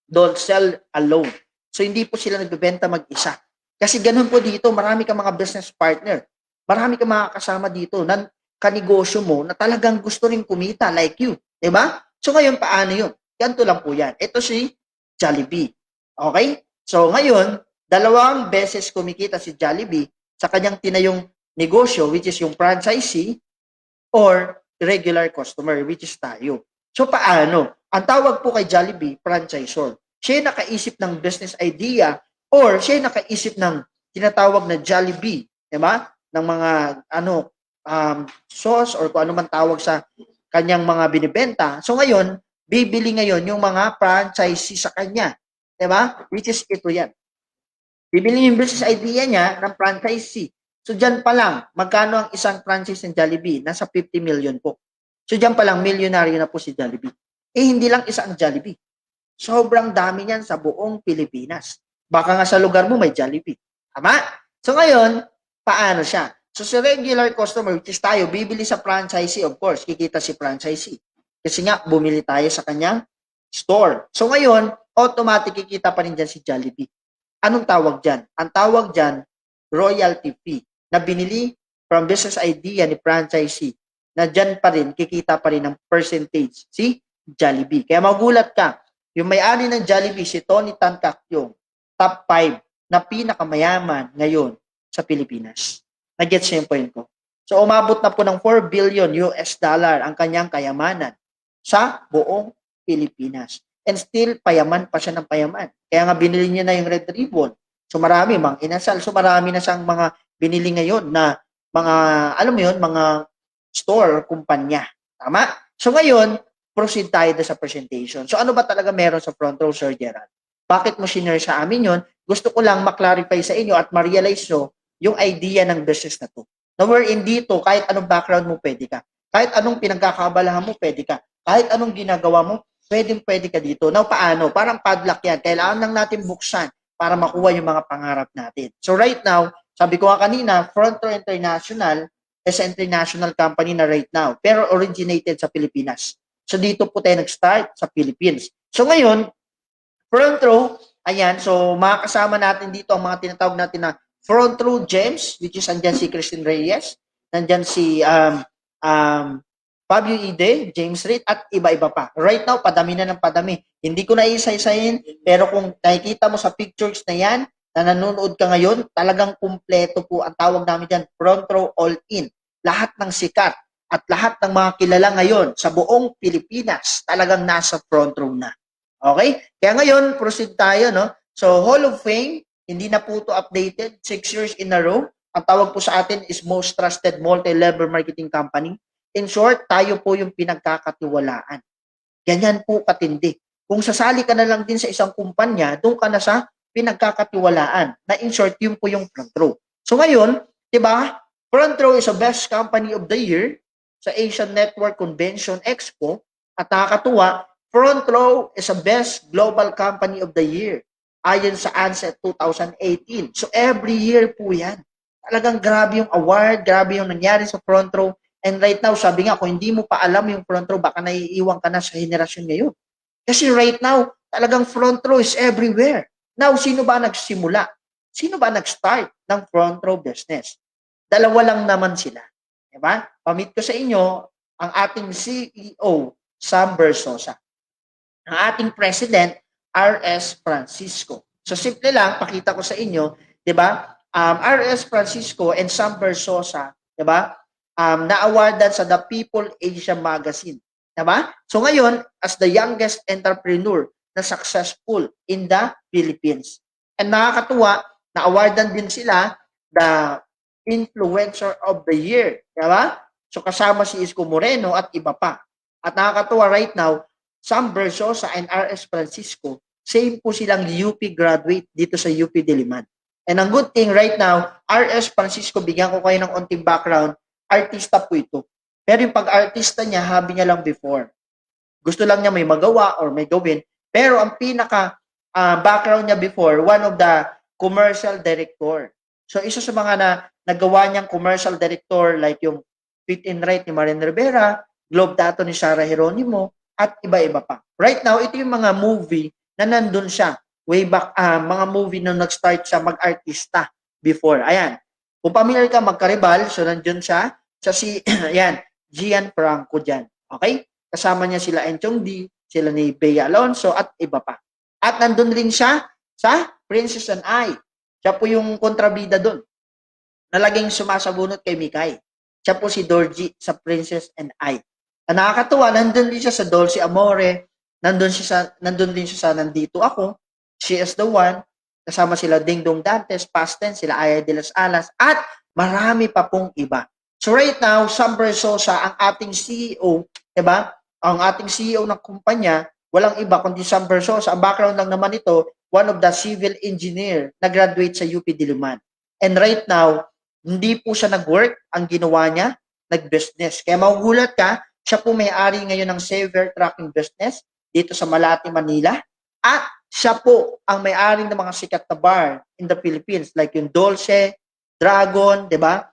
don't sell alone. So hindi po sila nagbebenta mag-isa. Kasi ganun po dito, marami kang mga business partner. Marami kang mga kasama dito na kanegosyo mo na talagang gusto rin kumita like you. Diba? So ngayon, paano yun? Ganito lang po yan. Ito si Jollibee. Okay? So ngayon, 2 beses kumikita si Jollibee sa kanyang tinayong negosyo, which is yung franchisee, or regular customer, which is tayo. So paano? Ang tawag po kay Jollibee, franchisor. Siya yung nakaisip ng business idea or siya yung nakaisip ng tinatawag na Jollibee, diba? Ng mga sauce or kung ano man tawag sa kanyang mga binibenta. So ngayon, bibili ngayon yung mga franchisee sa kanya. Diba? Which is ito yan. Bibili yung business idea niya ng franchisee. So dyan pa lang, magkano ang isang franchise ng Jollibee? Nasa 50 million po. So dyan pa lang, milyonaryo na po si Jollibee. Hindi lang isa ang Jollibee. Sobrang dami niyan sa buong Pilipinas. Baka nga sa lugar mo may Jollibee. Tama? So ngayon, paano siya? So sa regular customer, which is tayo, bibili sa franchisee, of course, kikita si franchisee. Kasi nga, bumili tayo sa kanyang store. So ngayon, automatic kikita pa rin dyan si Jollibee. Anong tawag dyan? Ang tawag dyan, royalty fee, na binili from business idea ni franchisee, na dyan pa rin, kikita pa rin ng percentage si Jollibee. Kaya magulat ka, yung may-ari ng Jollibee, si Tony Tan Caktiong, top 5 na pinakamayaman ngayon sa Pilipinas. Nag-gets niyo yung point ko? So, umabot na po ng $4 billion ang kanyang kayamanan sa buong Pilipinas. And still, payaman pa siya ng payaman. Kaya nga binili niya na yung Red Ribbon. So marami, mang inasal. So marami na siyang mga binili ngayon na mga, alam mo yun, mga store, kumpanya. Tama? So ngayon, proceed tayo sa presentation. So ano ba talaga meron sa front row, Sir Gerald? Bakit mo sinare sa amin yun? Gusto ko lang maklarify sa inyo at ma-realize nyo yung idea ng business na to. Na wherein dito, kahit anong background mo, pwede ka. Kahit anong pinagkakabalahan mo, pwede ka. Kahit anong ginagawa mo, pwede ka dito. Now, paano? Parang padlock yan. Kailangan lang natin buksan para makuha yung mga pangarap natin. So right now, sabi ko nga kanina, Front Row International is an international company na right now, pero originated sa Pilipinas. So dito po tayo nag-start sa Philippines. So ngayon, Front Row, ayan, so makakasama natin dito ang mga tinatawag natin na Front Row Gems, which is andyan si Christine Reyes, nandyan si Fabio Ide, James Reid, at iba-iba pa. Right now, padami na ng padami. Hindi ko na isa-isahin, pero kung nakikita mo sa pictures na yan, na nanonood ka ngayon, talagang kumpleto po ang tawag namin dyan, Front Row All-In. Lahat ng sikat at lahat ng mga kilala ngayon sa buong Pilipinas, talagang nasa front row na. Okay? Kaya ngayon, proceed tayo, no? So, Hall of Fame, hindi na po ito updated, 6 years in a row. Ang tawag po sa atin is Most Trusted Multi-Level Marketing Company. In short, tayo po yung pinagkakatiwalaan. Ganyan po katindi. Kung sasali ka na lang din sa isang kumpanya, doon ka na sa pinagkakatiwalaan. Na in short, yun po yung front row. So ngayon, di ba, Front Row is the best company of the year sa Asian Network Convention Expo. At nakakatuwa, Front Row is the best global company of the year ayon sa ANSET 2018. So every year po yan. Talagang grabe yung award, grabe yung nangyari sa Front Row. And right now, sabi nga, kung hindi mo pa alam yung front row, baka naiiwan ka na sa henerasyon ngayon. Kasi right now, talagang front row is everywhere. Now, sino ba nagsimula? Sino ba nag-start ng front row business? Dalawa lang naman sila. Diba? Pamit ko sa inyo ang ating CEO, Sam Bersosa. Ang ating President, R.S. Francisco. So, simple lang, pakita ko sa inyo, diba? R.S. Francisco and Sam Bersosa, diba? Na-awardan sa The People Asia Magazine. Diba? So ngayon, as the youngest entrepreneur na successful in the Philippines. And nakakatuwa, na-awardan din sila the Influencer of the Year. Diba? So kasama si Isko Moreno at iba pa. At nakakatuwa right now, Sam Bersosa and R.S. Francisco, same po silang UP graduate dito sa UP Diliman. And ang good thing right now, RS Francisco, bigyan ko kayo ng onting background, artista po ito. Pero yung pag-artista niya, hobby niya lang before. Gusto lang niya may magawa or may gawin. Pero ang pinaka background niya before, one of the commercial director. So isa sa mga nagawa niyang commercial director like yung Fit and Right ni Marian Rivera, Globe Tattoo ni Sarah Geronimo, at iba-iba pa. Right now, ito yung mga movie na nandun siya. Way back, mga movie na nag-start siya mag-artista before. Ayan. Kung familiar ka, Magkaribal, so nandun siya. Si, ayan, Gian Franco dyan. Okay? Kasama niya sila Enchong D, sila ni Bea Alonso, at iba pa. At nandun rin siya sa Princess and I. Siya po yung kontrabida doon. Nalaging sumasabunot kay Mikay. Siya po si Dorji sa Princess and I. Ang nakakatuwa, nandun din siya sa Dulce Amore, nandun din siya sa Nandito Ako, She is the One, kasama sila Ding Dong Dantes, Past Tense, sila Aya de las Alas, at marami pa pong iba. So right now, Sam Bersosa, ang ating CEO, diba? Ang ating CEO ng kumpanya, walang iba kundi Sam Bersosa. Ang background lang naman ito, one of the civil engineer na graduate sa UP Diliman. And right now, hindi po siya nag-work, ang ginawa niya, nag-business. Kaya magugulat ka, siya po may-ari ngayon ng Saver Trucking Business dito sa Malate, Manila. At siya po ang may-ari ng mga sikat na bar in the Philippines like yung Dolce, Dragon, di ba?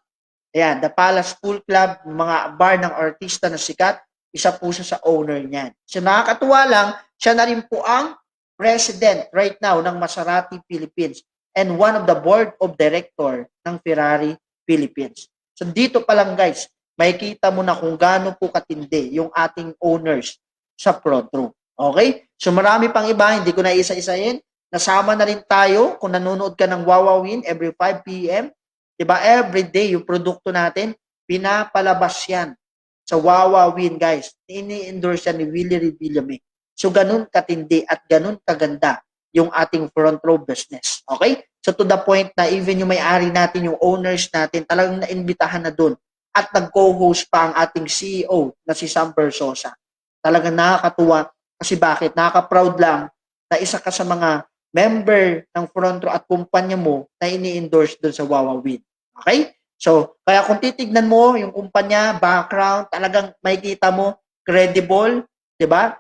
Ayan, The Palace Pool Club, mga bar ng artista na sikat, isa po siya sa owner niyan. So nakakatuwa lang, siya na rin po ang president right now ng Maserati Philippines and one of the board of director ng Ferrari Philippines. So dito pa lang guys, makikita mo na kung gaano po katindi yung ating owners sa front row. Okay? So marami pang iba, hindi ko na isa-isahin. Nasama na rin tayo kung nanonood ka ng Wawawin every 5 p.m. Diba? Every day, yung produkto natin, pinapalabas yan sa Wawawin, guys. Ini-endorse yan ni Willie Revillame. So ganun katindi at ganun kaganda yung ating front row business. Okay? So to the point na even yung may-ari natin, yung owners natin, talagang naimbitahan na dun. At nag-co-host pa ang ating CEO na si Sam Bersosa. Talagang nakakatuwa. Kasi bakit? Nakaka-proud lang na isa ka sa mga member ng front row at kumpanya mo na ini-endorse doon sa Wawawin. Okay? So, kaya kung titignan mo yung kumpanya, background, talagang makikita mo credible, di ba?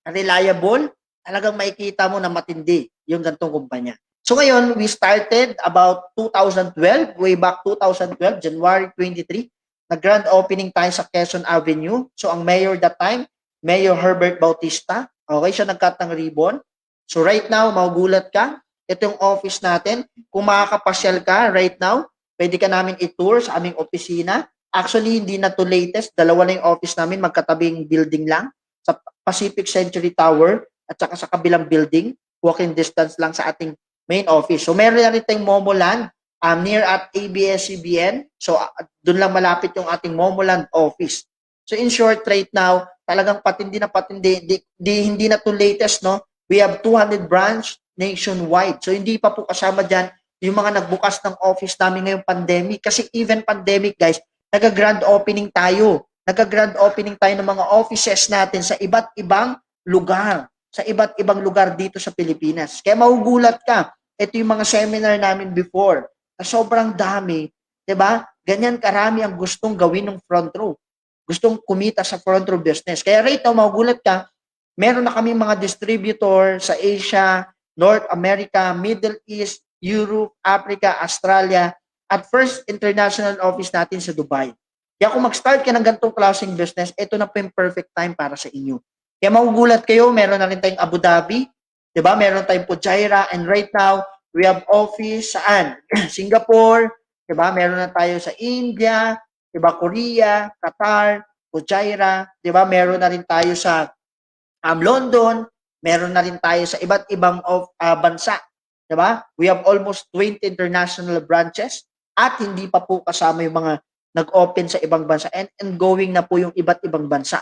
Reliable, talagang makikita mo na matindi yung gantong kumpanya. So ngayon, we started about 2012, way back 2012, January 23, nag-grand opening tayo sa Quezon Avenue. So ang mayor that time, Mayor Herbert Bautista. Okay, siya nag-cut ng ribbon. So right now, magugulat ka. Ito yung office natin. Kung makakapasyal ka right now, pwede ka namin i-tour sa aming opisina. Actually, hindi na to latest. Dalawa na yung office namin, magkatabing building lang. Sa Pacific Century Tower at saka sa kabilang building. Walking distance lang sa ating main office. So meron na rin tayong Momoland near at ABS-CBN. So doon lang malapit yung ating Momoland office. So in short, right now, talagang patindi na patindi. Hindi na to latest, no? We have 200 branch nationwide. So hindi pa po kasama dyan yung mga nagbukas ng office namin ngayong pandemic. Kasi even pandemic, guys, nag-grand opening tayo. Nag-grand opening tayo ng mga offices natin sa iba't ibang lugar. Sa iba't ibang lugar dito sa Pilipinas. Kaya magugulat ka. Ito yung mga seminar namin before. Na sobrang dami. 'Di ba? Ganyan karami ang gustong gawin ng front row. Gustong kumita sa front row business. Kaya right now, magugulat ka, meron na kami mga distributor sa Asia, North America, Middle East, Europe, Africa, Australia, at first international office natin sa Dubai. Kaya kung mag-start ka ng ganitong klaseng business, ito na po yung perfect time para sa inyo. Kaya magugulat kayo, meron na rin tayong Abu Dhabi, diba? Meron tayong Fujairah, and right now, we have office saan? Singapore, diba? Meron na tayo sa India, diba? Korea, Qatar, Fujairah, diba? Meron na rin tayo sa London, meron na rin tayo sa iba't ibang bansa, diba? We have almost 20 international branches at hindi pa po kasama yung mga nag-open sa ibang bansa and going na po yung iba't ibang bansa.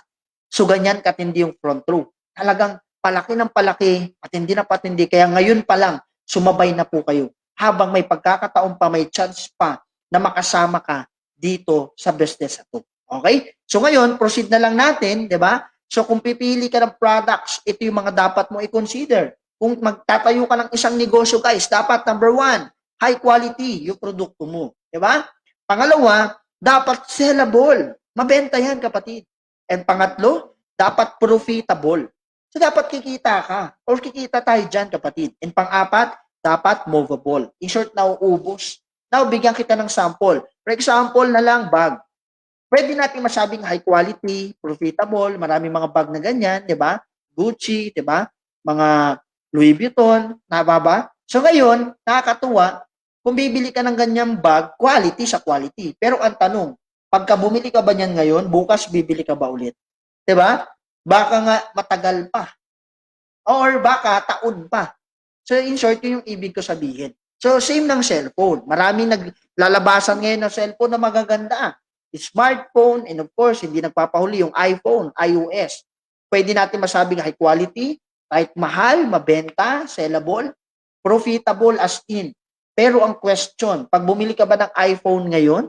So ganyan katindi yung front row. Talagang palaki ng palaki, patindi na patindi, kaya ngayon pa lang sumabay na po kayo. Habang may pagkakataon pa, may chance pa na makasama ka dito sa business na to. Okay? So ngayon, proceed na lang natin, di ba? So kung pipili ka ng products, ito yung mga dapat mo i-consider. Kung magtatayo ka ng isang negosyo, guys, dapat number 1, high quality yung produkto mo. Diba? Pangalawa, dapat sellable. Mabenta yan, kapatid. And pangatlo, dapat profitable. So, dapat kikita ka or kikita tayo dyan, kapatid. And pang-apat, dapat movable. In short, nauubos. Now, bigyan kita ng sample. For example na lang, bag. Pwede natin masabing high quality, profitable, marami mga bag na ganyan, di ba? Gucci, di ba? Mga Louis Vuitton, tama ba? So ngayon, nakakatuwa, kung bibili ka ng ganyang bag, quality sa quality. Pero ang tanong, pagka bumili ka ba niyan ngayon, bukas bibili ka ba ulit? Di ba? Baka nga matagal pa. Or baka taon pa. So in short, yun yung ibig ko sabihin. So same ng cellphone. Maraming naglalabasan ngayon ng cellphone na magaganda. Smartphone, and of course, hindi nagpapahuli yung iPhone, iOS. Pwede natin masabing high quality, kahit mahal, mabenta, sellable, profitable as in. Pero ang question, pag bumili ka ba ng iPhone ngayon,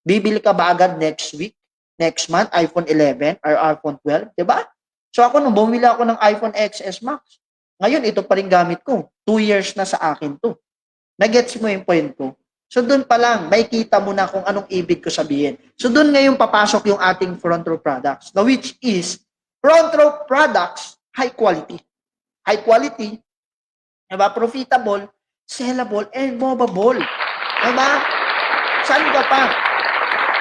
bibili ka ba agad next week, next month, iPhone 11 or iPhone 12, di ba? So ako nung bumili ako ng iPhone XS Max, ngayon ito pa rin gamit ko. 2 years na sa akin to. Nagets mo yung point ko? So doon pa lang, may kita mo na kung anong ibig ko sabihin. So doon ngayon papasok yung ating front row products, na which is front row products, high quality. High quality, diba? Profitable, sellable, and movable. Diba? Saan ka pa?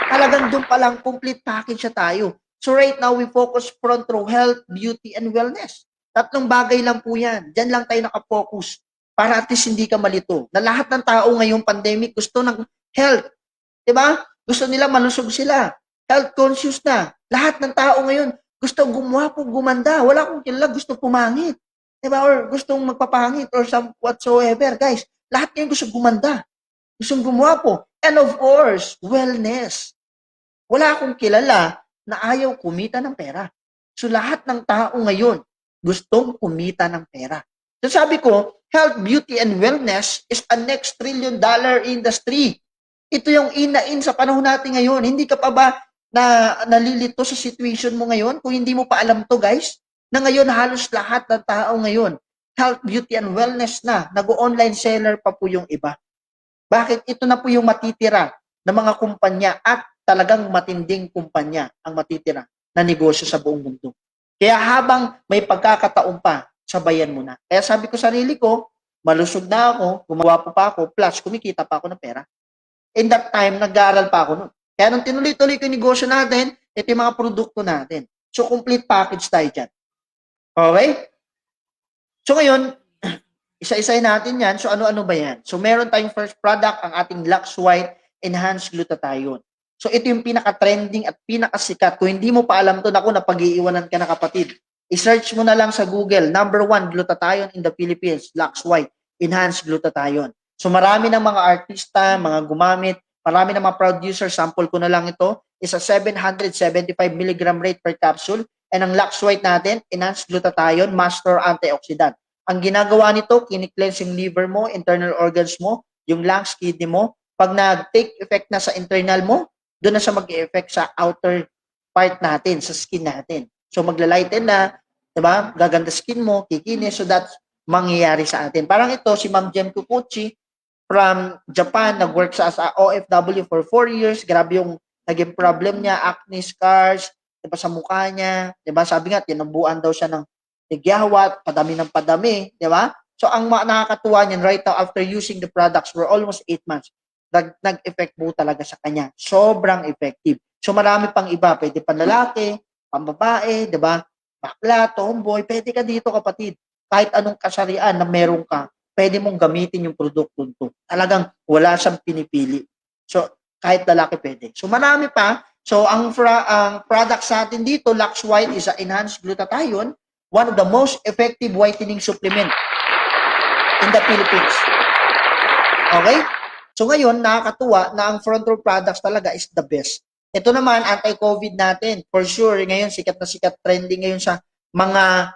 Talagang doon pa lang, complete package na tayo. So right now, we focus front row health, beauty, and wellness. Tatlong bagay lang po yan. Diyan lang tayo nakafocus. Para at least hindi ka malito. Na lahat ng tao ngayong pandemic gusto ng health. Diba? Gusto nila malusog sila. Health conscious na. Lahat ng tao ngayon gusto gumwapo, gumanda. Wala akong kilala gusto pumangit. Diba? Or gustong magpapangit or some whatsoever. Guys, lahat ngayon gusto gumanda. Gusto gumwapo. And of course, wellness. Wala akong kilala na ayaw kumita ng pera. So lahat ng tao ngayon gustong kumita ng pera. So sabi ko, health, beauty, and wellness is a next $1 trillion industry. Ito yung in sa panahon natin ngayon. Hindi ka pa ba nalilito sa situation mo ngayon? Kung hindi mo pa alam to, guys, na ngayon halos lahat ng tao ngayon, health, beauty, and wellness na. Nag-online seller pa po yung iba. Bakit? Ito na po yung matitira ng mga kumpanya at talagang matinding kumpanya ang matitira na negosyo sa buong mundo. Kaya habang may pagkakataon pa, sabayan mo na. Kaya sabi ko sa sarili ko, malusog na ako, gumawa pa ako, plus kumikita pa ako ng pera. In that time, nag-aaral pa ako nun. Kaya nung tinuloy-tuloy ko yung negosyo natin, ito yung mga produkto natin. So, complete package tayo dyan. Okay? So, ngayon, isa-isayin natin yan. So, ano-ano ba yan? So, meron tayong first product, ang ating Lux White Enhanced Glutathione. So, ito yung pinaka-trending at pinaka-sikat. Kung hindi mo pa alam to, naku, napag-iiwanan ka na, kapatid. I-search mo na lang sa Google, #1 glutathione in the Philippines, Lux White Enhanced Glutathione. So marami ng mga artista, mga gumamit, marami ng mga producer, sample ko na lang ito, is a 775 mg rate per capsule. And ang Lux White natin, Enhanced Glutathione, Master Antioxidant. Ang ginagawa nito, kini-cleanse yung liver mo, internal organs mo, yung lungs, kidney mo. Pag nag-take effect na sa internal mo, doon na siya mag-effect sa outer part natin, sa skin natin. So magla-lighten na, 'di ba? Gaganda skin mo, kikinis, so that's mangyayari sa atin. Parang ito si Ma'am Jem Kukuchi from Japan, nag-work sa as a OFW for 4 years. Grabe yung naging problem niya, acne scars, 'di ba, sa mukha niya, 'di ba? Sabi nga tinambuan daw siya ng tigyawat, padami ng padami, 'di ba? So ang nakakatuwa niyan right now after using the products for almost 8 months, nag-effect po talaga sa kanya. Sobrang effective. So marami pang iba, pwede panlalaki, pambabae, 'di ba? Bakla, tomboy, pwede ka dito, kapatid. Kahit anong kasarian na meron ka, pwede mong gamitin yung produkto nito. Talagang wala siyang pinipili. So kahit lalaki pwede. So marami pa. So ang product sa atin dito, Lux White is a enhanced glutathione, one of the most effective whitening supplement in the Philippines. Okay? So ngayon, nakakatuwa na ang front row products talaga is the best. Ito naman, anti-COVID natin. For sure, ngayon, sikat na sikat, trending ngayon sa mga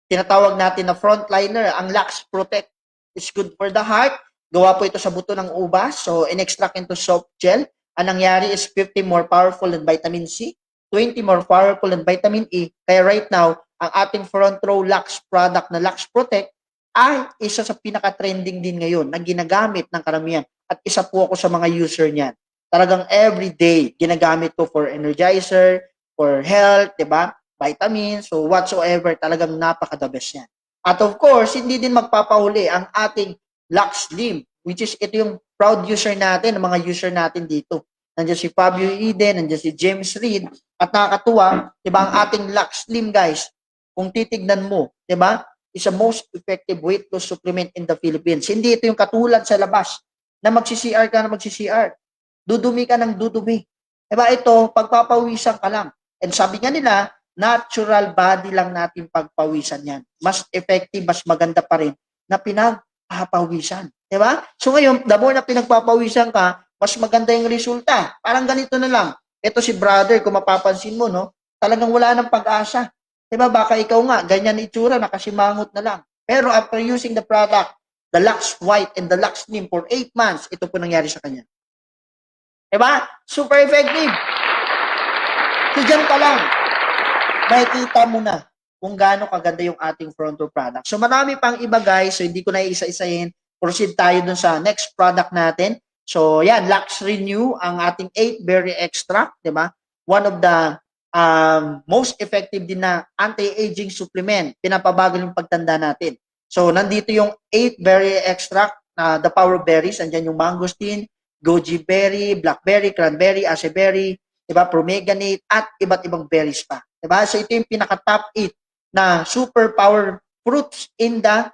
tinatawag natin na frontliner. Ang Lux Protect is good for the heart. Gawa po ito sa buto ng ubas. So, in-extract into soft gel. Ang nangyari is 50 more powerful than vitamin C, 20 more powerful than vitamin E. Kaya right now, ang ating front row Lux product na Lux Protect ay isa sa pinaka-trending din ngayon na ginagamit ng karamihan. At isa po ako sa mga user niyan. Talagang everyday, ginagamit ko for energizer, for health, di ba? Vitamins, so whatsoever, talagang napaka-the best yan. At of course, hindi din magpapahuli ang ating Lux Slim, which is ito yung proud user natin, ang mga user natin dito. Nandiyan si Fabio Eden, nandiyan si James Reed, at nakakatuwa, di ba, ang ating Lux Slim, guys, kung titignan mo, di ba, is a most effective weight loss supplement in the Philippines. Hindi ito yung katulad sa labas, na magsi-CR ka na magsi-CR. Dudumi ka ng dudumi. Di ba, ito, pagpapawisan ka lang. And sabi nga nila, natural body lang natin pagpawisan yan. Mas effective, mas maganda pa rin na pinagpapawisan. Di ba? So ngayon, the more na pinagpapawisan ka, mas maganda yung resulta. Parang ganito na lang. Ito si brother, kung mapapansin mo, no? Talagang wala ng pag-asa. Di ba? Baka ikaw nga, ganyan itsura, nakasimangot na lang. Pero after using the product, the Lux White and the Lux Slim for 8 months, ito po nangyari sa kanya. Di ba? Super effective. So dyan pa lang, makikita mo na kung gaano kaganda yung ating front row product. So marami pang iba, guys, so hindi ko na isa-isahin. Proceed tayo dun sa next product natin. So yan, Lux Renew, ang ating 8 berry extract, di ba? One of the most effective din na anti-aging supplement. Pinapabagal yung pagtanda natin. So nandito yung 8 berry extract, the power berries, andyan yung mangosteen, goji berry, blackberry, cranberry, aceberry, diba, promeganate, at iba't ibang berries pa. Diba? So ito yung pinaka-top 8 na super power fruits in the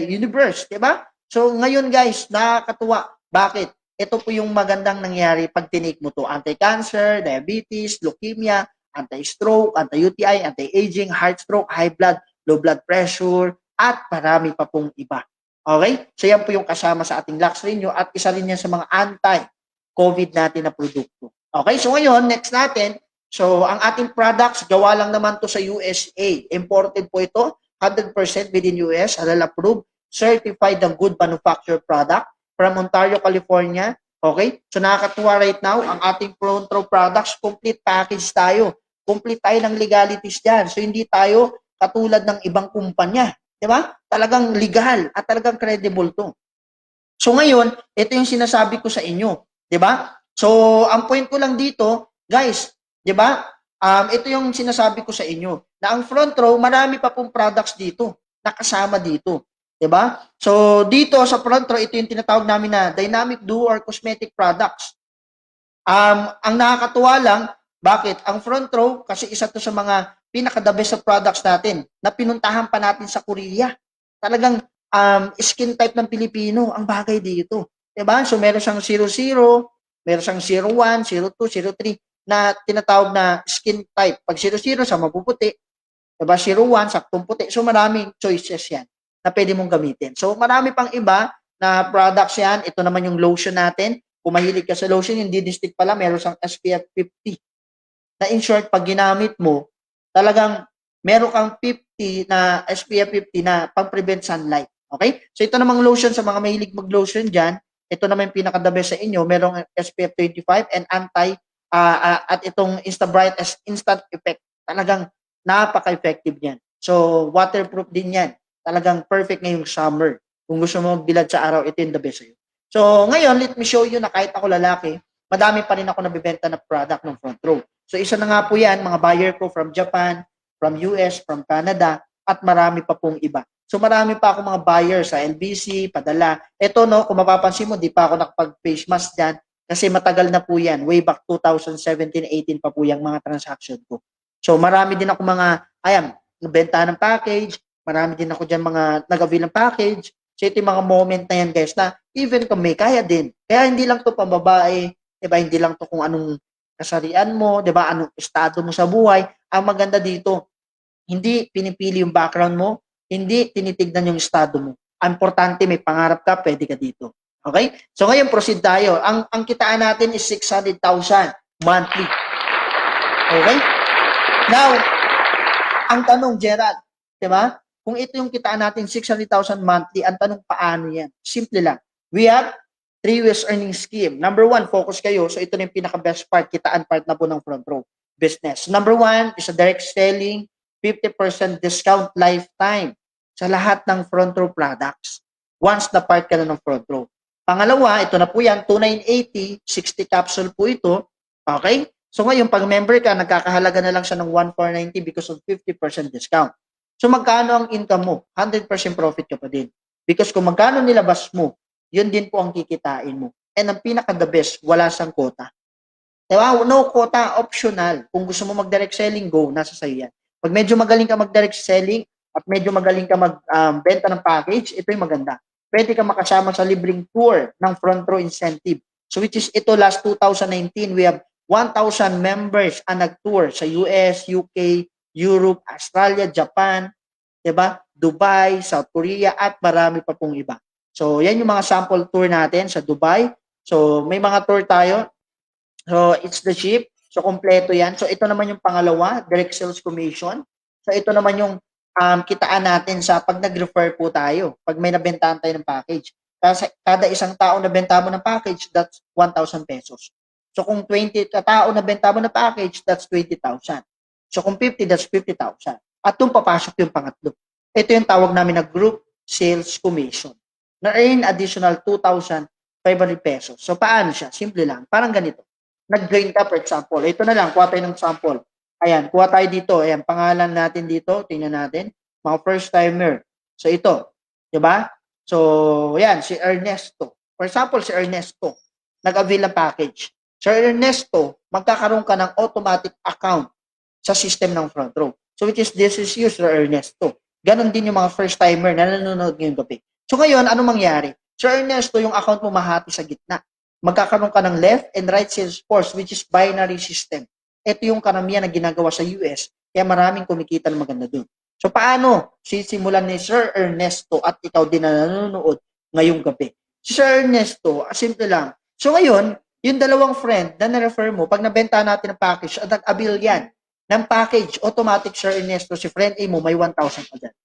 universe, diba? So ngayon, guys, nakakatuwa. Bakit? Ito po yung magandang nangyari pag tinake mo to. Anti-cancer, diabetes, leukemia, anti-stroke, anti-UTI, anti-aging, heart stroke, high blood, low blood pressure, at marami pa pong iba. Okay? So yan po yung kasama sa ating Lux Renew at isa rin yan sa mga anti-COVID natin na produkto. Okay? So ngayon, next natin, so ang ating products, gawa lang naman to sa USA. Imported po ito, 100% within US, halal approved, certified ng good manufacturer product from Ontario, California. Okay? So nakakatuwa right now, ang ating front row products, complete package tayo. Complete tayo ng legalities dyan. So hindi tayo katulad ng ibang kumpanya. Diba? Talagang legal at talagang credible to. So ngayon, ito yung sinasabi ko sa inyo. Diba? So ang point ko lang dito, guys, diba? Ito yung sinasabi ko sa inyo. Na ang front row, marami pa pong products dito. Nakasama dito. Diba? So dito sa front row, ito yung tinatawag namin na Dynamic Duo or Cosmetic Products. Ang nakakatuwa lang, bakit? Ang front row, kasi isa to sa mga pinaka-the best sa products natin na pinuntahan pa natin sa Korea. Talagang skin type ng Pilipino ang bagay dito. Diba? So meron siyang 00, meron siyang 01, 02, 03 na tinatawag na skin type. Pag 00 sa mapuputi, diba? 01 saktong puti. So maraming choices yan na pwede mong gamitin. So marami pang iba na products yan. Ito naman yung lotion natin. Kung mahilig ka sa lotion, yung D-Stick pala, meron siyang SPF 50. Na in short, pag ginamit mo, talagang meron kang 50 na SPF 50 na pang-prevent sunlight. Okay? So ito namang lotion sa mga mahilig mag-lotion dyan. Ito naman yung pinaka-the best sa inyo. Merong SPF 25 and at itong Instabright as instant effect. Talagang napaka-effective yan. So waterproof din yan. Talagang perfect ngayong summer. Kung gusto mo bilad sa araw, ito yung the best sa iyo. So ngayon, let me show you na kahit ako lalaki, madami pa rin ako nabibenta na product ng front row. So isa na nga po yan, mga buyer ko from Japan, from US, from Canada, at marami pa pong iba. So marami pa ako mga buyer sa LBC, padala. Ito no, kung mapapansin mo, di pa ako nakapag-face mask dyan kasi matagal na po yan. Way back 2017-18 pa po yung mga transaction ko. So marami din ako mga, nagbenta ng package, marami din ako dyan mga nag-avail ng package. So ito yung mga moment na yan, guys, na even kung may kaya din. Kaya hindi lang to pambabae, diba? Hindi lang to kung anong kasarian mo, 'di ba? Anong estado mo sa buhay. Ang maganda dito, hindi pinipili yung background mo, hindi tinitignan yung estado mo. Ang importante, may pangarap ka, pwede ka dito. Okay? So ngayon proceed tayo. Ang kitaan natin is 600,000 monthly. Okay? Now, ang tanong, Gerald, 'di ba? Kung ito yung kitaan natin 600,000 monthly, ang tanong paano 'yan? Simple lang. We have 3 years earning scheme. Number 1, focus kayo. So ito na yung pinaka-best part, kitaan part na po ng front row business. Number 1 is a direct selling, 50% discount lifetime. sa lahat ng front row products once na part ka na ng front row. Pangalawa, ito na po yan, 2,980, 60 capsule po ito. Okay? So ngayon, pag member ka, nagkakahalaga na lang siya ng 1,490 because of 50% discount. So magkano ang income mo? 100% profit ka pa din. Because kung magkano nilabas mo, yun din po ang kikitain mo. And ang pinaka-the best, wala siyang quota. Diba? No quota, optional. Kung gusto mo mag-direct selling, go, nasa sayo yan. Pag medyo magaling ka mag-direct selling at medyo magaling ka mag-benta ng package, ito yung maganda. Pwede ka makasama sa libreng tour ng front row incentive. So which is ito last 2019, we have 1,000 members ang nag-tour sa US, UK, Europe, Australia, Japan, 'di ba? Dubai, South Korea at marami pa pong iba. So yan yung mga sample tour natin sa Dubai. So may mga tour tayo. So it's the ship. So kompleto yan. So ito naman yung pangalawa, direct sales commission. So ito naman yung kitaan natin sa pag nag-refer po tayo, pag may nabentahan tayo ng package. Kasi kada isang tao nabenta mo ng package, that's 1,000 pesos. So kung 20 tao nabenta mo ng package, that's 20,000. So kung 50, that's 50,000. At doon papasok yung pangatlo. Ito yung tawag namin na group sales commission na earn additional 2,500 pesos. So paano siya? Simple lang. Parang ganito. Nag-join ka, for example. Ito na lang, kuha tayo ng sample. Ayan, kuha tayo dito. Ayan, pangalan natin dito. Tingnan natin. Mga first timer. So, ito. Diba? So, ayan, si Ernesto. For example, si Ernesto. Nag-avail ng package. So, Ernesto, magkakaroon ka ng automatic account sa system ng front row. So, which is, this is user Ernesto. Ganon din yung mga first timer na nanonood ngayong gabi. So, ngayon, ano mangyari? So, Ernesto, yung account mo mahati sa gitna. Magkakaroon ka ng left and right sales force, which is binary system. Ito yung karamihan na ginagawa sa US, kaya maraming kumikita ng maganda dun. So, paano sisimulan ni Sir Ernesto at ikaw din na nanonood ngayong gabi? Si Sir Ernesto, simple lang. So, ngayon, yung dalawang friend na na-refer mo, pag nabenta natin ng package at nag-avail yan ng package, automatic Sir Ernesto, si friend A mo, may 1,000 pa dyan.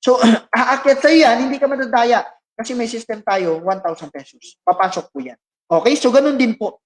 So, aakyat sa'yo yan, hindi ka madadaya kasi may system tayo, 1,000 pesos. Papasok po yan. Okay? So, ganun din po.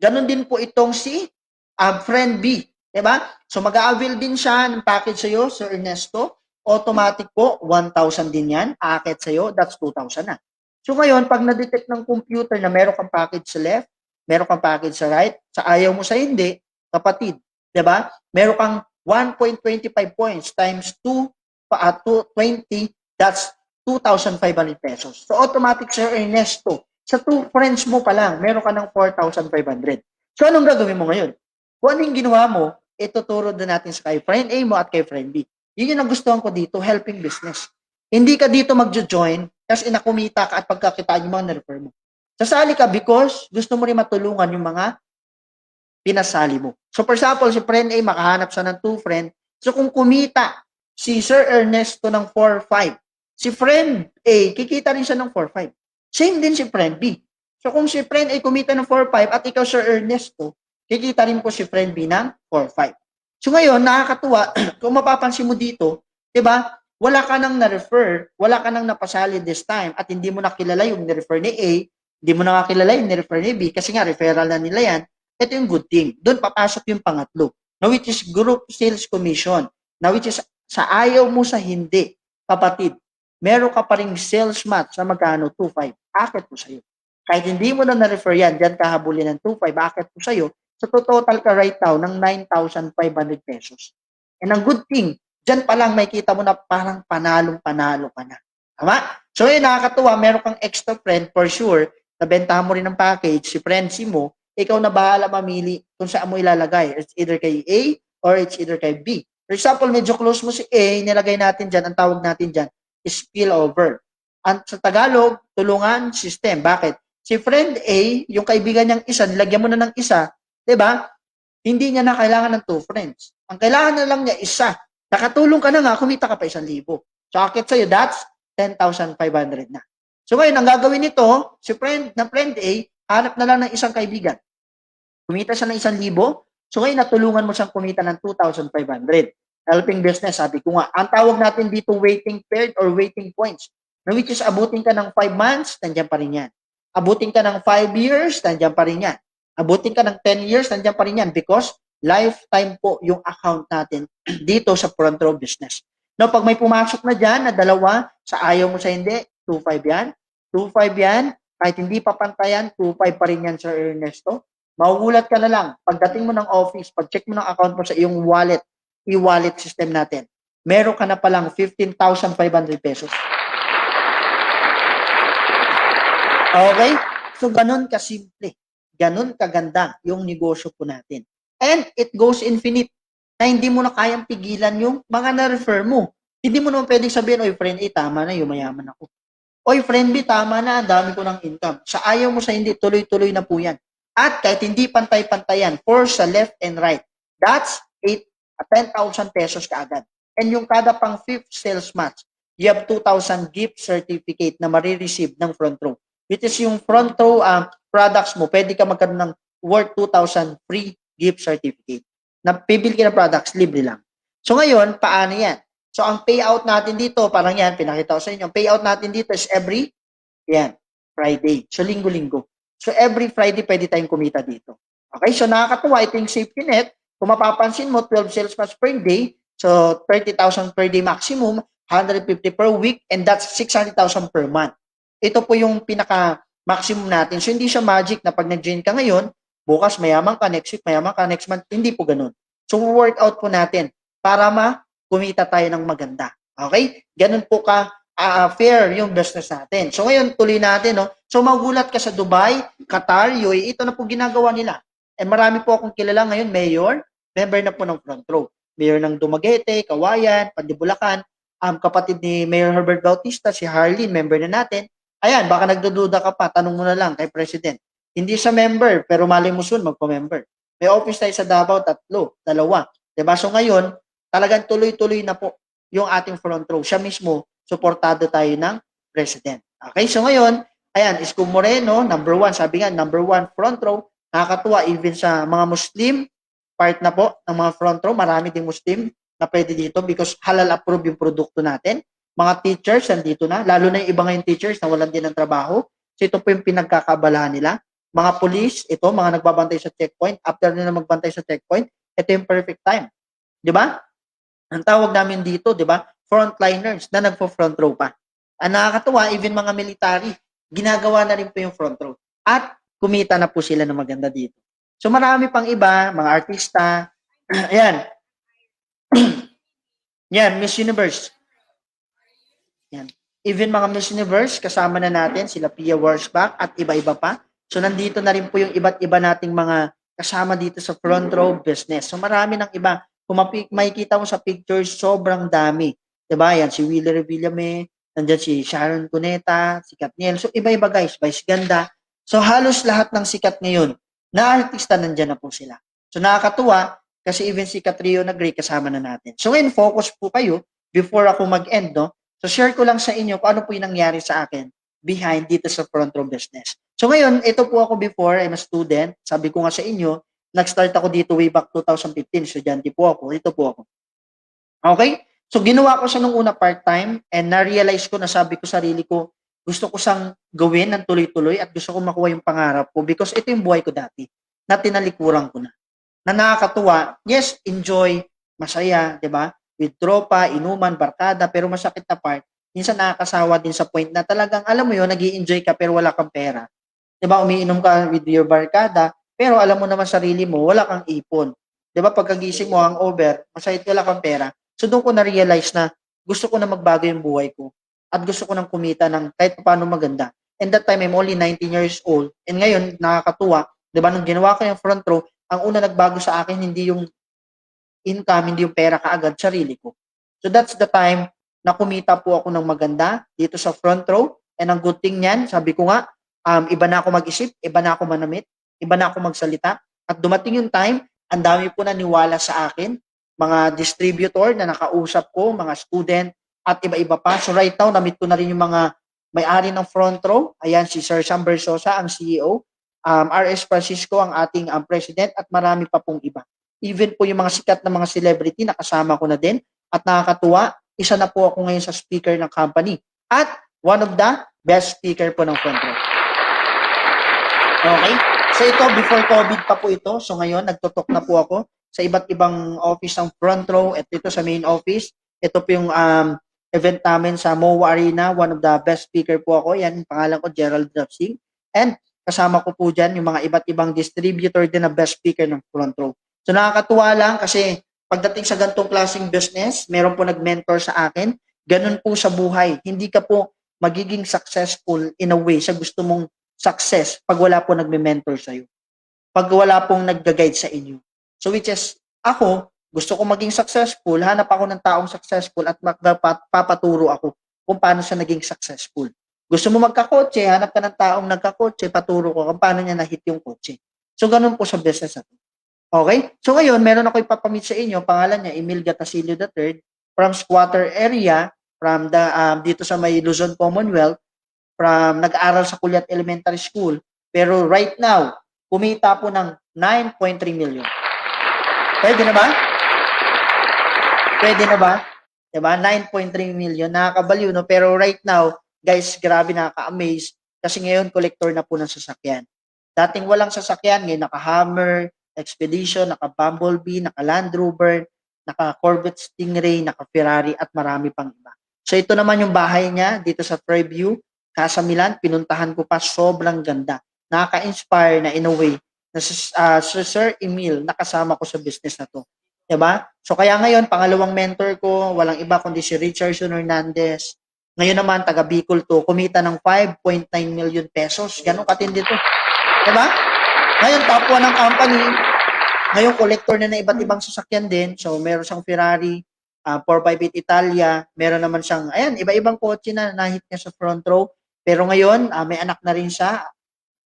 Ganun din po itong si friend B. Diba? So, mag-a-avail din siya ng package sa'yo, Sir Ernesto. Automatic po, 1,000 din yan. Aakit sa'yo, that's 2,000 na. So, ngayon, pag na-detect ng computer na meron kang package sa left, meron kang package sa right, sa ayaw mo sa hindi, kapatid, diba? Meron kang 1.25 points times 220, that's 2,500 pesos. So, automatic, Sir Ernesto, sa 2 friends mo pa lang, meron ka ng 4,500. So, anong gagawin mo ngayon? Kung ano yung ginawa mo, ituturo din natin sa kay friend A mo at kay friend B. Yun yung nagustuhan ko dito, helping business. Hindi ka dito magjo-join kasi inakumita ka at pagkakitaan yung mga na-refer mo. Sasali ka because gusto mo rin matulungan yung mga pinasali mo. So, for example, si friend A, makahanap siya ng 2 friend. So, kung kumita si Sir Ernesto ng 4,500, si friend A, kikita rin siya ng 4,500. Same din si friend B. So, kung si friend A kumita ng 4,500 at ikaw, Sir Ernesto, kikita rin po si friend B ng 4,500. So, ngayon, nakakatuwa, kung mapapansin mo dito, diba, wala ka nang na-refer, wala ka nang napasali this time, at hindi mo nakilala yung na-refer ni A, hindi mo nakakilala yung na-refer ni B, kasi nga, referral na nila yan, ito yung good thing. Doon papasok yung pangatlo, na which is group sales commission, na which is sa ayaw mo sa hindi, kapatid, meron ka pa ring sales match na magkano, 2,500, akit po sa'yo. Kahit hindi mo na na-refer yan, dyan kahabulin ng 2,500, akit po sa'yo, so total ka right now ng 9,500 pesos. And ang good thing, dyan pa lang may kita mo na parang panalong-panalo ka na. Tama? So yun, nakakatuwa, meron kang extra friend for sure, nabentahan mo rin ng package, si friend si mo, ikaw na bahala mamili kung saan mo ilalagay. It's either kay A or it's either kay B. For example, medyo close mo si A, nilagay natin dyan, ang tawag natin dyan is spillover. At sa Tagalog, tulungan system. Bakit? Si friend A, yung kaibigan niyang isa, nilagyan mo na ng isa, diba? Hindi niya na kailangan ng 2 friends. Ang kailangan na lang niya isa. Nakatulong ka na nga, kumita ka pa 1,000. So, akit sa'yo, that's 10,500 na. So, ngayon, ang gagawin nito, si friend A, hanap na lang ng isang kaibigan. Kumita siya ng 1,000. So, ngayon, natulungan mo siyang kumita ng 2,500. Helping business, sabi ko nga. Ang tawag natin dito, waiting period or waiting points. Na which is, abutin ka ng 5 months, nandiyan pa rin yan. Abutin ka ng 5 years, nandiyan pa rin yan. Abutin ka ng 10 years, nandiyan pa rin yan because lifetime po yung account natin dito sa front row business. No, pag may pumasok na dyan na dalawa, sa ayaw mo sa hindi, 2.5 yan. 2.5 yan. Kahit hindi pa pantayan, 2.5 pa rin yan, Sir Ernesto. Magugulat ka na lang. Pagdating mo ng office, pag-check mo ng account mo sa iyong wallet, e-wallet system natin, meron ka na palang 15,500 pesos. Okay? So, ganun kasimple. Ganun kaganda yung negosyo po natin. And it goes infinite na hindi mo na kayang pigilan yung mga na-refer mo. Hindi mo naman pwedeng sabihin, oy friend A, tama na, yumayaman ako. Oy friend B, tama na, ang dami ko ng income. Sa ayaw mo sa hindi, tuloy-tuloy na po yan. At kahit hindi pantay-pantayan, for sa left and right, that's 10,000 pesos kaagad. And yung kada pang 5th sales match, you have 2,000 gift certificate na marireceive ng front row. Which is yung front row products mo, pwede ka magkaroon ng worth 2,000 free gift certificate. Na pipili ka ng products, libre lang. So ngayon, paano yan? So ang payout natin dito, parang yan, pinakita ko sa inyo, ang payout natin dito is every, Friday. So linggo-linggo. So every Friday, pwede tayong kumita dito. Okay, so nakakatuwa, ito yung safety net. Kung mapapansin mo, 12 sales match per day, so 30,000 per day maximum, 150 per week, and that's 600,000 per month. Ito po yung pinaka-maximum natin. So hindi siya magic na pag nag-join ka ngayon, bukas mayaman ka, next week mayaman ka, next month, hindi po ganun. So, workout po natin para kumita tayo ng maganda. Okay? Ganun po ka fair yung business natin. So, ngayon, tuloy natin, no? So, magulat ka sa Dubai, Qatar, UAE, ito na po ginagawa nila. And marami po akong kilala ngayon, mayor, member na po ng front row. Mayor ng Dumaguete, Kawayan, Pandibulacan, kapatid ni Mayor Herbert Bautista, si Harleen, member na natin. Ayan, baka nagdududa ka pa, tanong mo na lang kay President. Hindi siya member, pero malay mo soon magpo-member. May office tayo sa Davao, 3, 2. Diba? So ngayon, talagang tuloy-tuloy na po yung ating front row. Siya mismo, suportado tayo ng President. Okay, so ngayon, ayan, Isko Moreno, number 1, sabi nga, number 1 front row, nakakatuwa even sa mga Muslim, part na po ng mga front row, marami ding Muslim na pwede dito because halal approved yung produkto natin. Mga teachers, nandito na, lalo na yung iba ngayong teachers na walang din ng trabaho. So ito po yung pinagkakabalahan nila. Mga police, ito, mga nagbabantay sa checkpoint. After nila magbantay sa checkpoint, ito yung perfect time. Di ba? Ang tawag namin dito, di ba? Frontliners na nagpo-front row pa. Ang nakakatuwa, even mga military, ginagawa na rin po yung front row. At kumita na po sila ng maganda dito. So marami pang iba, mga artista. Ayan. Yan, Miss Universe. Yan. Even mga Miss Universe, kasama na natin, sila Pia Warsbach at iba-iba pa. So, nandito na rin po yung iba't iba nating mga kasama dito sa front row business. So, marami ng iba. Kung makikita mo sa pictures, sobrang dami. Diba? Yan, si Wheeler Villame, nandyan si Sharon Cuneta, si Katniel. So, iba-iba guys. Vice Ganda. So, halos lahat ng sikat ngayon na artista, nandyan na po sila. So, nakakatuwa kasi even si Catrio na Gray kasama na natin. So, ngayon, focus po kayo before ako mag-end, no? So, share ko lang sa inyo kung ano po yung nangyari sa akin behind dito sa front row business. So ngayon, ito po ako before, I'm a student. Sabi ko nga sa inyo, nag-start ako dito way back 2015. Estudyante po ako. Ito po ako. Okay? So ginawa ko siya nung una part-time and na-realize ko, nasabi ko sarili ko, gusto ko siyang gawin ng tuloy-tuloy at gusto ko makuha yung pangarap ko because ito yung buhay ko dati na tinalikuran ko na. Na nakakatuwa, yes, enjoy, masaya, di ba? With tropa, inuman, barkada, pero masakit na part, minsan nakakasawa din sa point na talagang, alam mo yun, nag-i-enjoy ka pero wala kang pera. Diba, umiinom ka with your barkada, pero alam mo naman sarili mo, wala kang ipon. Diba, pagkagising mo, hangover, masahit wala kang pera. So, doon ko na-realize na gusto ko na magbago yung buhay ko. At gusto ko nang kumita ng kahit paano maganda. And that time, I'm only 19 years old. And ngayon, nakakatuwa. Diba, nung ginawa ko yung front row, ang una nagbago sa akin, hindi yung income, hindi yung pera kaagad, sarili ko. So, that's the time na kumita po ako ng maganda dito sa front row. And ang good thing niyan, sabi ko nga, iba na ako mag-isip, iba na ako manamit, iba na ako magsalita. At dumating yung time, ang dami po naniwala sa akin, mga distributor na nakausap ko, mga student, at iba-iba pa. So right now, namit ko na rin yung mga may-ari ng front row. Ayan, si Sir Sam Bersosa, ang CEO. RS Francisco, ang ating president, at marami pa pong iba. Even po yung mga sikat na mga celebrity, nakasama ko na din. At nakakatuwa, isa na po ako ngayon sa speaker ng company. At one of the best speaker po ng front row. Okay? So ito, before COVID pa po ito. So ngayon, nagtutok na po ako sa iba't ibang office ng front row at ito sa main office. Ito po yung event namin sa MOA Arena. One of the best speaker po ako. Yan, yung pangalan ko, Gerald Drapsing. And kasama ko po dyan yung mga iba't ibang distributor din na best speaker ng front row. So nakakatuwa lang kasi pagdating sa ganitong klaseng business, meron po nag-mentor sa akin. Ganun po sa buhay. Hindi ka po magiging successful in a way sa gusto mong success pag wala po nagme-mentor sa'yo. Pag wala pong nag-guide sa inyo. So which is, ako, gusto ko maging successful, hanap ako ng taong successful at papaturo ako kung paano siya naging successful. Gusto mo magkakotse, hanap ka ng taong nagkakotse, paturo ko kung paano niya na-hit yung kotse. So, ganun po sa business natin. Okay? So, ngayon, meron ako ipapamit sa inyo. Pangalan niya, Emil Gatasilio III, from squatter area, from the dito sa may Luzon Commonwealth, from nag-aaral sa Kulyat Elementary School. Pero right now, kumita po ng 9.3 million. Pwede na ba? Pwede na ba? Diba? 9.3 million. Nakakabaliw, no? Pero right now, guys, grabe, nakaka-amaze. Kasi ngayon, collector na po ng sasakyan. Dating walang sasakyan, ngayon naka-Hammer, Expedition, naka-Bumblebee, naka-Land Rover, naka-Corvette Stingray, naka-Ferrari, at marami pang iba. So ito naman yung bahay niya dito sa Fairview, Casa Milan. Pinuntahan ko pa, sobrang ganda. Nakaka-inspire na in a way na Sir Emil nakasama ko sa business na to. Diba? So kaya ngayon, pangalawang mentor ko, walang iba kundi si Richardson Hernandez. Ngayon naman, taga Bicol to, kumita ng 5.9 million pesos. Ganun katindi to. Diba? Ngayon, top 1 ng company. Ngayon, collector na ng iba't ibang sasakyan din. So, meron siyang Ferrari, 458 Italia. Meron naman siyang, ayan, iba-ibang kotse na nahit niya sa front row. Pero ngayon, may anak na rin siya.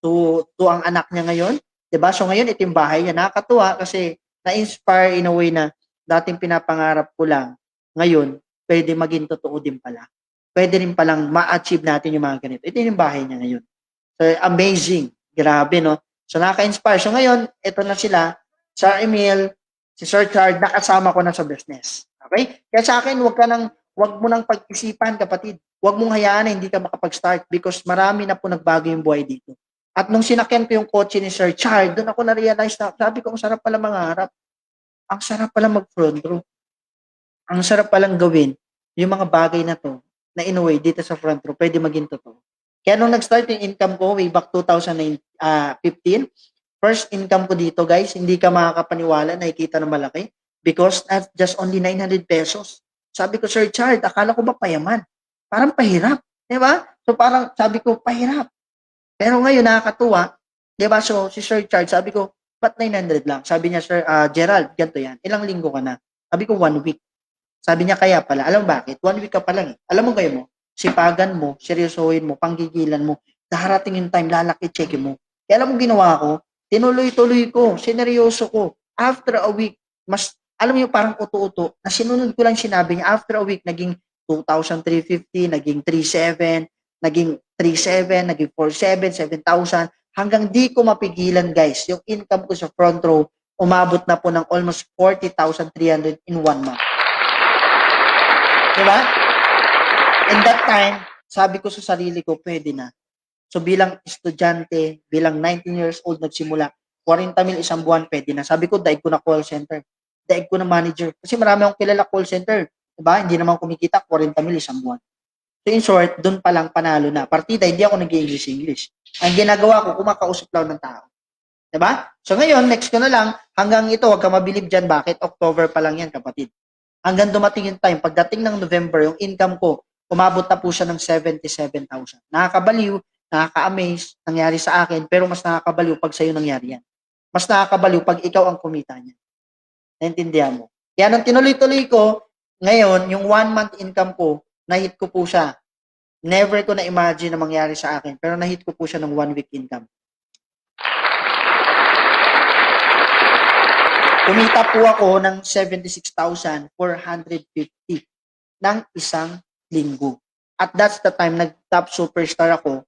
To ang anak niya ngayon. Diba? So, ngayon, ito yung bahay niya. Nakakatuwa kasi na-inspire in a way na dating pinapangarap ko lang. Ngayon, pwede maging totoo din pala. Pwede rin palang ma-achieve natin yung mga ganito. Ito yung bahay niya ngayon. So, amazing. Grabe, no? So, nakaka-inspire. So, ngayon, ito na sila. Sir Emil, si Sir Chard, nakasama ko na sa business. Okay? Kaya sa akin, wag mo nang pag-isipan, kapatid. Wag mong hayaan na hindi ka makapag-start because marami na po nagbago yung buhay dito. At nung sinakyan ko yung kotse ni Sir Chard, doon ako na-realize na, sabi ko, ang sarap pala mangarap. Ang sarap pala mag-front row. Ang sarap palang gawin yung mga bagay na to na in a way, dito sa front row, pwede maging totoo. Kaya nung nag-start yung income ko way back 2015, first income ko dito, guys, hindi ka makakapaniwala, nakikita na malaki because that's just only 900 pesos. Sabi ko, Sir Chard, akala ko ba payaman? Parang pahirap. Diba? So parang sabi ko, pahirap. Pero ngayon, nakakatuwa. Diba? So si Sir Chard, sabi ko, ba't 900 lang? Sabi niya, Sir Gerald, ganito yan. Ilang linggo ka na? Sabi ko, 1 week. Sabi niya, kaya pala. Alam bakit? 1 week ka pa lang. Alam mo kayo mo, sipagan mo, seryosohin mo, panggigilan mo, darating yung time, lalaki, check mo. Kaya alam mo ginawa ko? Tinuloy-tuloy ko, sineryoso ko. After a week, alam mo yung parang uto-uto, na sinunod ko lang sinabi niya, after a week, naging 2,350, naging 3,700, naging 3,700, naging 4,700, 7,000, hanggang di ko mapigilan, guys. Yung income ko sa front row, umabot na po ng almost 40,300 in 1 month. Diba? In that time, sabi ko sa sarili ko, pwede na. So bilang estudyante, bilang 19 years old nagsimula, 40,000 isang buwan, pwede na. Sabi ko, daig ko na call center. Daig ko na manager. Kasi marami akong kilala call center. Diba? Hindi naman kumikita, 40,000 isang buwan. So in short, doon pa lang panalo na. Partida, hindi ako nag-English. Ang ginagawa ko, kumakausap lang ng tao. Diba? So ngayon, next ko na lang, hanggang ito, huwag ka mabilib dyan. Bakit? October pa lang yan, kapatid. Hanggang dumating yung time, pagdating ng November, yung income ko, umabot na po siya ng 77,000. Nakakabaliw, nakaka-amaze, nangyari sa akin, pero mas nakakabaliw pag sa'yo nangyari yan. Mas nakakabaliw pag ikaw ang kumita niya. Naintindihan mo? Kaya nang tinuloy-tuloy ko, ngayon, yung 1 month income ko, na-hit ko po siya. Never ko na-imagine na mangyari sa akin, pero na-hit ko po siya ng 1 week income. Kumita po ako ng 76,450 ng isang linggo. At that's the time, nag-top superstar ako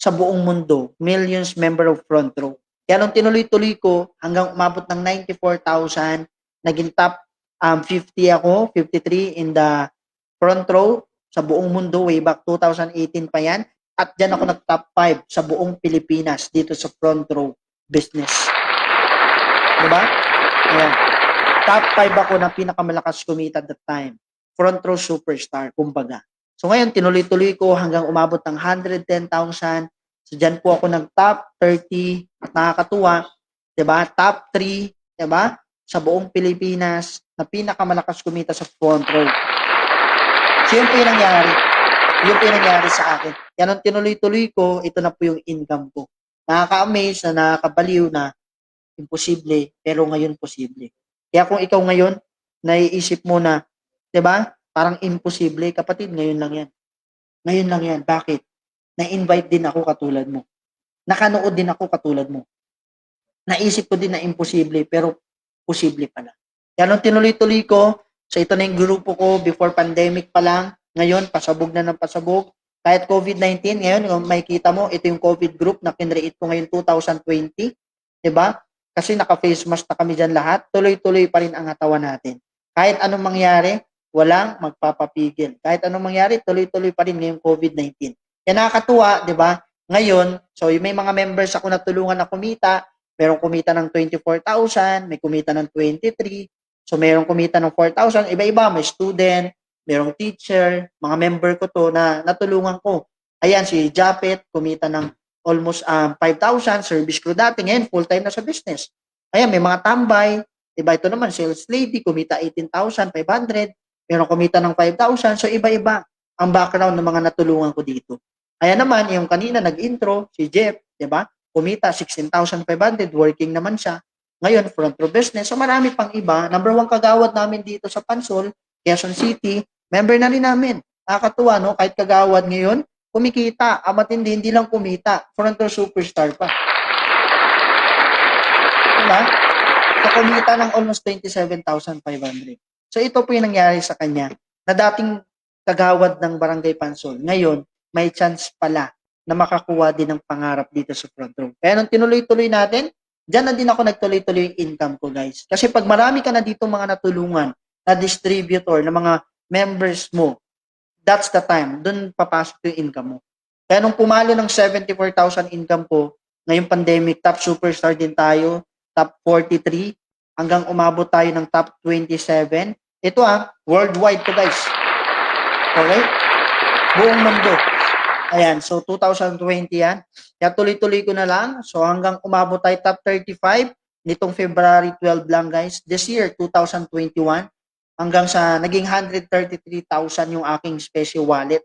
sa buong mundo, millions member of front row. Kaya nung tinuloy-tuloy ko, hanggang umabot ng 94,000, naging top 50 ako, 53 in the front row sa buong mundo, way back 2018 pa yan. At dyan ako nag-top 5 sa buong Pilipinas dito sa front row business. Diba? Ayan. Top 5 ako na pinakamalakas kumita at that time. front row superstar, kumbaga. So ngayon, tinuloy-tuloy ko hanggang umabot ng 110,000. So dyan po ako ng top 30 at nakakatuwa, 'di ba? Top 3, 'di ba? Sa buong Pilipinas na pinakamalakas kumita sa front row. So yun po yung nangyari. Yun po yung nangyari sa akin. Yan ang tinuloy-tuloy ko, ito na po yung income ko. Nakaka-amaze na nakakabaliw na imposible, pero ngayon posible. Kaya kung ikaw ngayon, naiisip mo na, 'di ba? Parang imposible, kapatid, ngayon lang yan. Ngayon lang yan. Bakit? Na-invite din ako katulad mo. Nakanood din ako katulad mo. Naisip ko din na imposible, pero posible pala. Kaya nung tinuloy-tuloy ko, so ito na yung grupo ko before pandemic pa lang. Ngayon, pasabog na ng pasabog. Kahit COVID-19, ngayon, kung makikita mo, ito yung COVID group na kinreate ko ngayon 2020. Diba? Kasi naka-face mask na kami dyan lahat. Tuloy-tuloy pa rin ang katawan natin. Kahit anong mangyari, walang magpapapigil. Kahit anong mangyari, tuloy-tuloy pa rin ngayong COVID-19. Kaya nakakatuwa, di ba? Ngayon, so may mga members ako na tulungan na kumita. Merong kumita ng 24,000, may kumita ng 23. So merong kumita ng 4,000. Iba-iba, may student, merong teacher, mga member ko to na natulungan ko. Ayan, si Japet, kumita ng almost 5,000. Service crew dati. Ngayon, full-time na sa business. Ayan, may mga tambay. Diba? Ito naman, sales lady, kumita 18,500. Meron kumita ng 5,000. So, iba-iba ang background ng mga natulungan ko dito. Kaya naman, yung kanina nag-intro, si Jeff, di ba? Kumita 16,500, working naman siya. Ngayon, front row business. So, marami pang iba. Number 1 kagawad namin dito sa Pansol, Quezon City, member na rin namin. Nakakatuwa, no? Kahit kagawad ngayon, kumikita. Matindi, hindi lang kumita. Front row superstar pa. Diba? So, kumita ng almost 27,500. So, ito po yung nangyari sa kanya na dating kagawad ng Barangay Pansol. Ngayon, may chance pala na makakuha din ng pangarap dito sa front row. Kaya nung tinuloy-tuloy natin, dyan na din ako nagtuloy-tuloy yung income ko, guys. Kasi pag marami ka na dito mga natulungan, na distributor, na mga members mo, that's the time. Doon papasok yung income mo. Kaya nung pumalo ng 74,000 income ko, ngayong pandemic, top superstar din tayo, top 43, hanggang umabot tayo ng top 27. Ito worldwide to, guys. Okay? Buong mundo. Ayan, so 2020 yan. Kaya tuloy-tuloy ko na lang. So hanggang umabot tayo top 35, nitong February 12 lang, guys. This year, 2021, hanggang sa naging 133,000 yung aking special wallet.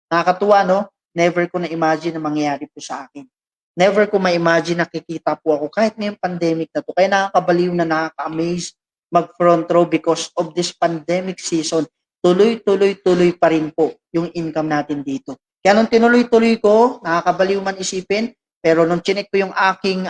Nakakatuwa, no? Never ko na-imagine na mangyayari po sa akin. Never ko ma-imagine na kikita po ako kahit ngayong pandemic na to. Kaya nakakabaliw na nakaka-amaze mag-front row because of this pandemic season. Tuloy-tuloy pa rin po yung income natin dito. Kaya nung tinuloy-tuloy ko, nakakabaliw man isipin, pero nung chinek ko yung aking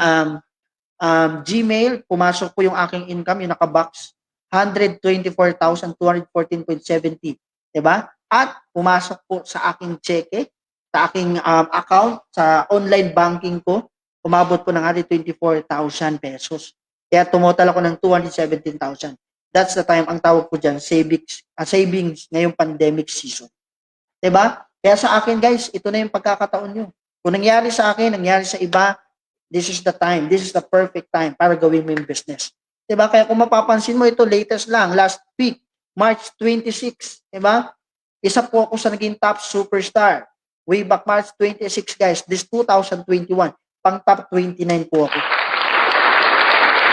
Gmail, pumasok po yung aking income, yung nakabox, 124,214.70. Diba? At pumasok po sa aking cheque, sa aking account, sa online banking ko, umabot po ng 124,000 pesos. Kaya tumotal ako ng 217,000. That's the time, ang tawag ko dyan, savings ngayong pandemic season. Diba? Kaya sa akin, guys, ito na yung pagkakataon nyo. Kung nangyari sa akin, nangyari sa iba, this is the time, this is the perfect time para gawin mo yung business. Diba? Kaya kung mapapansin mo, ito latest lang, last week, March 26, diba? Isa po ako sa naging top superstar. Way back March 26, guys, this 2021, pang top 29 po ako.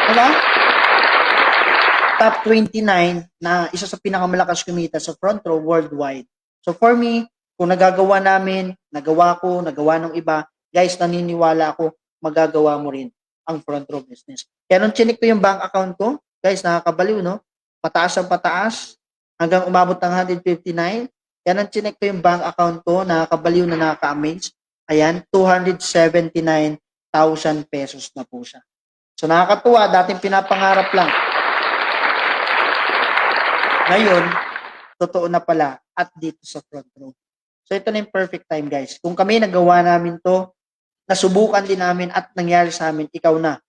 Diba? Top 29 na isa sa pinakamalakas kumita sa front row worldwide. So for me, kung nagagawa namin, nagawa ko, nagawa ng iba, guys, naniniwala ako, magagawa mo rin ang front row business. Kaya nung chinik ko yung bank account ko, guys, nakakabaliw, no? Pataas ang pataas, hanggang umabot ng 159. Kaya nung chinik ko yung bank account ko, nakakabaliw na nakaka-amaze. Ayan, 279,000 pesos na po siya. So nakakatuwa, dating pinapangarap lang. Ngayon, totoo na pala at dito sa front row. So ito na yung perfect time, guys. Kung kami nagawa namin to, nasubukan din namin at nangyari sa amin, ikaw na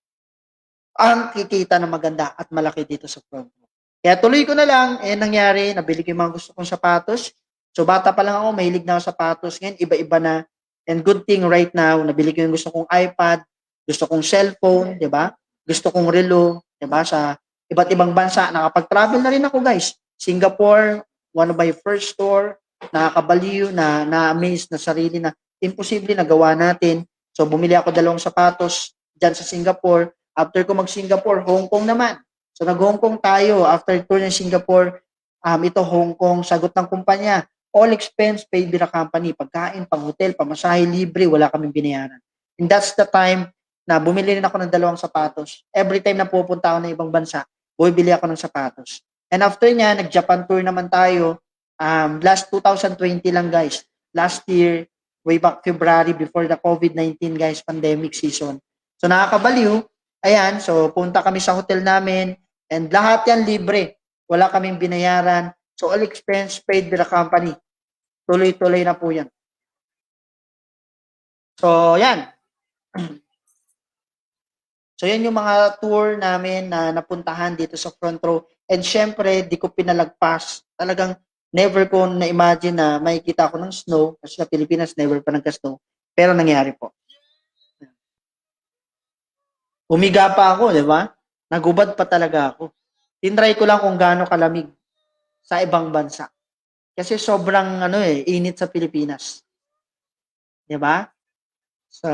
ang kikita na maganda at malaki dito sa front row. Kaya tuloy ko na lang, nangyari, nabili ko yung mga gusto kong sapatos. So bata pa lang ako, mahilig na ako sa sapatos. Ngayon, iba-iba na. And good thing right now, nabili ko yung gusto kong iPad, gusto kong cellphone, di ba? Gusto kong relo, di ba? Sa iba't ibang bansa, nakapag-travel na rin ako, guys. Singapore, one of my first store, nakakabaliw, na-amaze na sarili na imposible na gawa natin. So, bumili ako 2 sapatos dyan sa Singapore. After ko mag-Singapore, Hong Kong naman. So, nag-Hong Kong tayo. After tour ng Singapore, ito Hong Kong, sagot ng kumpanya. All expense paid by the company. Pagkain, pang-hotel, pamasahe, libre, wala kaming binayaran. And that's the time na bumili rin ako ng 2 sapatos. Every time na pupunta ako ng ibang bansa, bumibili ako ng sapatos. And after niya, nag-Japan tour naman tayo. Last 2020 lang, guys. Last year, way back February before the COVID-19, guys, pandemic season. So, nakakabaliw. Ayan, so punta kami sa hotel namin and lahat yan libre. Wala kaming binayaran. So, all expense paid by the company. Tuloy-tuloy na po yan. So, yan. So, yan yung mga tour namin na napuntahan dito sa front row. And syempre, di ko pinalagpas. Talagang never ko na-imagine na makikita ako ng snow. Kasi sa Pilipinas, never pa nagka-snow. Pero nangyari po. Umiga pa ako, di ba? Nagubad pa talaga ako. Tinry ko lang kung gaano kalamig sa ibang bansa. Kasi sobrang init sa Pilipinas. Di ba? So,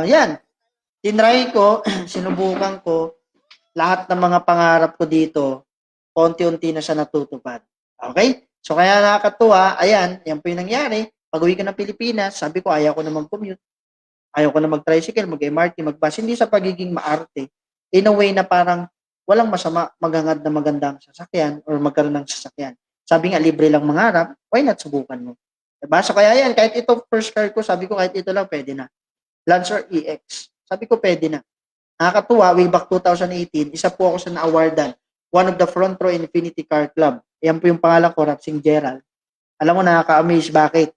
yan. Tinry ko, sinubukan ko, lahat ng mga pangarap ko dito, konti-unti na siya natutupad. Okay? So, kaya nakakatuwa, ayan, yan po yung nangyari. Pag-uwi ko ng Pilipinas, sabi ko, ayaw ko na mag-commute. Ayaw ko na mag-tricycle, mag-MRT, mag-bus. Hindi sa pagiging maarte. In a way na parang walang masama maghangad na magandang sasakyan or magkaroon ng sasakyan. Sabi nga, libre lang mangarap, why not subukan mo? Diba? So, kaya yan, kahit ito first car ko, sabi ko, kahit ito lang, pwede na. Lancer EX. Sabi ko, pwede na. Nakakatuwa, way back 2018, isa po ako sa na-awardan. One of the front row Infinity Car Club. Yan po yung pangalan ko, Rapsing Gerald. Alam mo, nakaka-amaze. Bakit?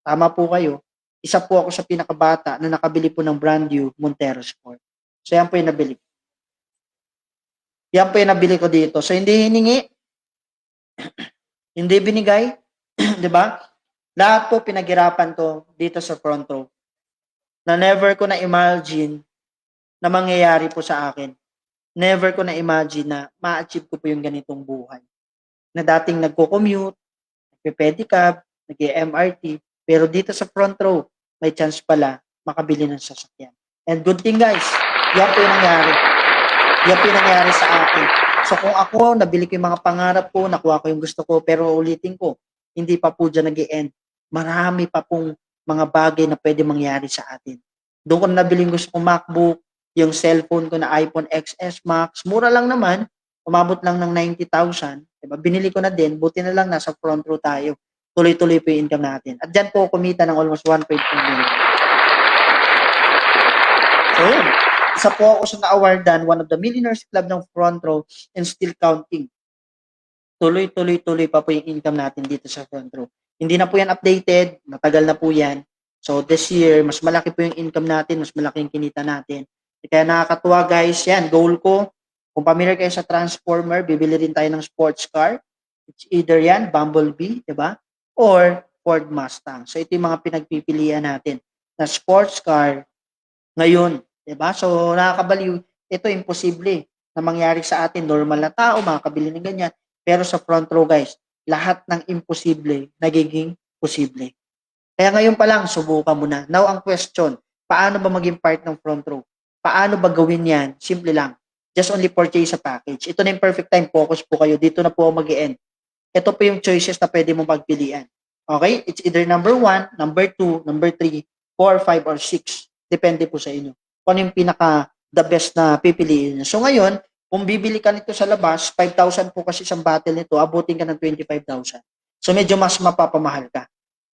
Tama po kayo. Isa po ako sa pinakabata na nakabili po ng brand new Montero Sport. So, yan po yung nabili. Yan po yung nabili ko dito. So, hindi hiningi. Hindi binigay. Diba? Lahat po pinaghirapan ko dito sa front row. Na never ko na-imagine na mangyayari po sa akin. Never ko na-imagine na ma-achieve ko po yung ganitong buhay. Na dating nagko-commute, nagpe-pedicab, nag-MRT, pero dito sa front row, may chance pala makabili ng sasakyan. And good thing guys, yan po yung nangyari. Yan po yung nangyari sa akin. So kung ako, nabili ko yung mga pangarap ko, nakuha ko yung gusto ko, pero ulitin ko, hindi pa po dyan nag-i-end. Marami pa pong mga bagay na pwede mangyari sa atin. Doon ko nabili yung gusto kong MacBook, yung cellphone ko na iPhone XS Max, mura lang naman, umabot lang ng 90,000. Diba? Binili ko na din, buti na lang nasa front row tayo. Tuloy-tuloy po yung income natin. At dyan po kumita ng almost 1.2 million. So yun, isa po ako sa na-awardan, one of the Millionaires Club ng front row and still counting. Tuloy-tuloy pa po yung income natin dito sa front row. Hindi na po yan updated, matagal na po yan. So this year, mas malaki po yung income natin, mas malaki yung kinita natin. Kaya nakakatuwa guys, yan, goal ko, kung familiar kayo sa Transformer, bibili rin tayo ng sports car. It's either yan, Bumblebee, di ba? Or Ford Mustang. So ito yung mga pinagpipilian natin na sports car ngayon, di ba? So nakakabaliw, ito imposible na mangyari sa atin. Normal na tao, makakabili ng ganyan. Pero sa front row guys, lahat ng imposible nagiging posible. Kaya ngayon pa lang, subukan mo na. Now ang question, paano ba maging part ng front row? Paano ba gawin yan? Simple lang. Just only purchase a package. Ito na yung perfect time. Focus po kayo. Dito na po mag-i-end. Ito po yung choices na pwede mong pagpilian. Okay? It's either number 1, number 2, number 3, 4, 5, or 6. Depende po sa inyo. Kung ano yung the best na pipiliin nyo. So ngayon, kung bibili ka nito sa labas, 5,000 po kasi isang bottle nito, abutin ka ng 25,000. So medyo mas mapapamahal ka.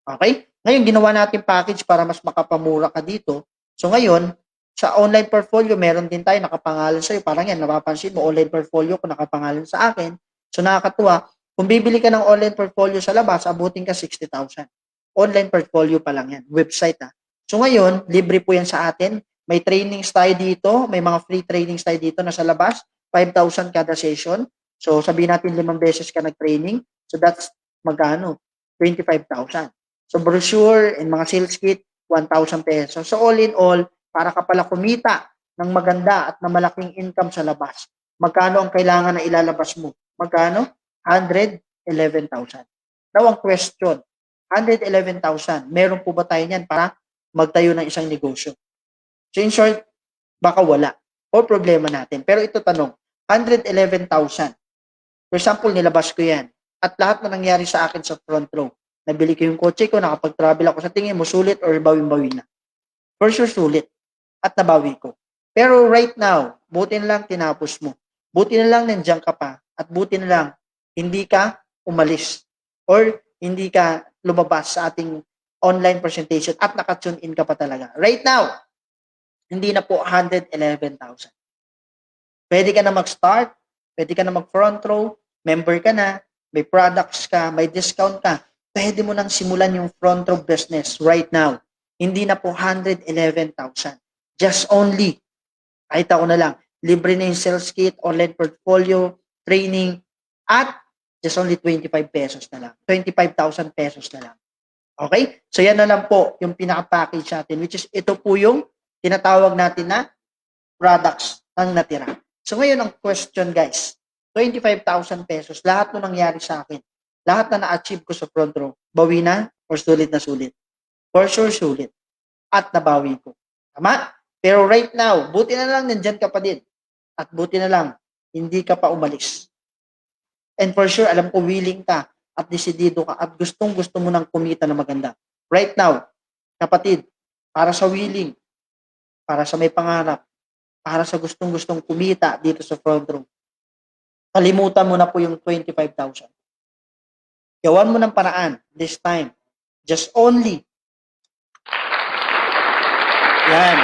Okay? Ngayon, ginawa natin package para mas makapamura ka dito. So ngayon, sa online portfolio, meron din tayo nakapangalan sa'yo. Parang yan, napapansin mo, online portfolio ko nakapangalan sa akin. So nakakatuwa, kung bibili ka ng online portfolio sa labas, abutin ka 60,000. Online portfolio pa lang yan, website ha. So ngayon, libre po yan sa atin. May trainings tayo dito, may mga free trainings tayo dito na sa labas, 5,000 kada session. So sabihin natin 5 beses ka nag-training. So that's magkano? 25,000. So brochure and mga sales kit, 1,000 pesos. So all in all, para ka pala kumita ng maganda at na malaking income sa labas. Magkano ang kailangan na ilalabas mo? Magkano? 111,000. Now, ang question, 111,000. Meron po ba tayo niyan para magtayo ng isang negosyo? So, in short, baka wala. O problema natin. Pero ito tanong, 111,000. For example, nilabas ko yan. At lahat na nangyari sa akin sa front row. Nabili ko yung kotse ko, nakapag-travel ako, sa tingin mo, sulit or bawin-bawi na? For sure, sulit. At nabawi ko. Pero right now, buti na lang tinapos mo. Buti na lang nandiyan ka pa. At buti na lang, hindi ka umalis. Or hindi ka lumabas sa ating online presentation at naka-tune in ka pa talaga. Right now, hindi na po 111,000. Pwede ka na mag-start, pwede ka na mag-front row, member ka na, may products ka, may discount ka, pwede mo nang simulan yung front row business right now. Hindi na po 111,000. Just only, kahit ako na lang, libre na yung sales kit, online portfolio, training, at just only 25 pesos na lang. 25,000 pesos na lang. Okay? So yan na lang po yung pinaka-package natin, which is ito po yung tinatawag natin na products ang natira. So ngayon ang question guys, 25,000 pesos, lahat no nangyari sa akin, lahat na na-achieve ko sa front row, bawi na or sulit na sulit? For sure sulit. At nabawi ko. Tama? Pero right now, buti na lang nandyan ka pa din. At buti na lang, hindi ka pa umalis. And for sure, alam ko willing ka at desidido ka at gustong-gusto mo nang kumita na maganda. Right now, kapatid, para sa willing, para sa may pangarap, para sa gustong-gustong kumita dito sa front row, kalimutan mo na po yung 25,000. Gawan mo ng paraan this time. Just only yan,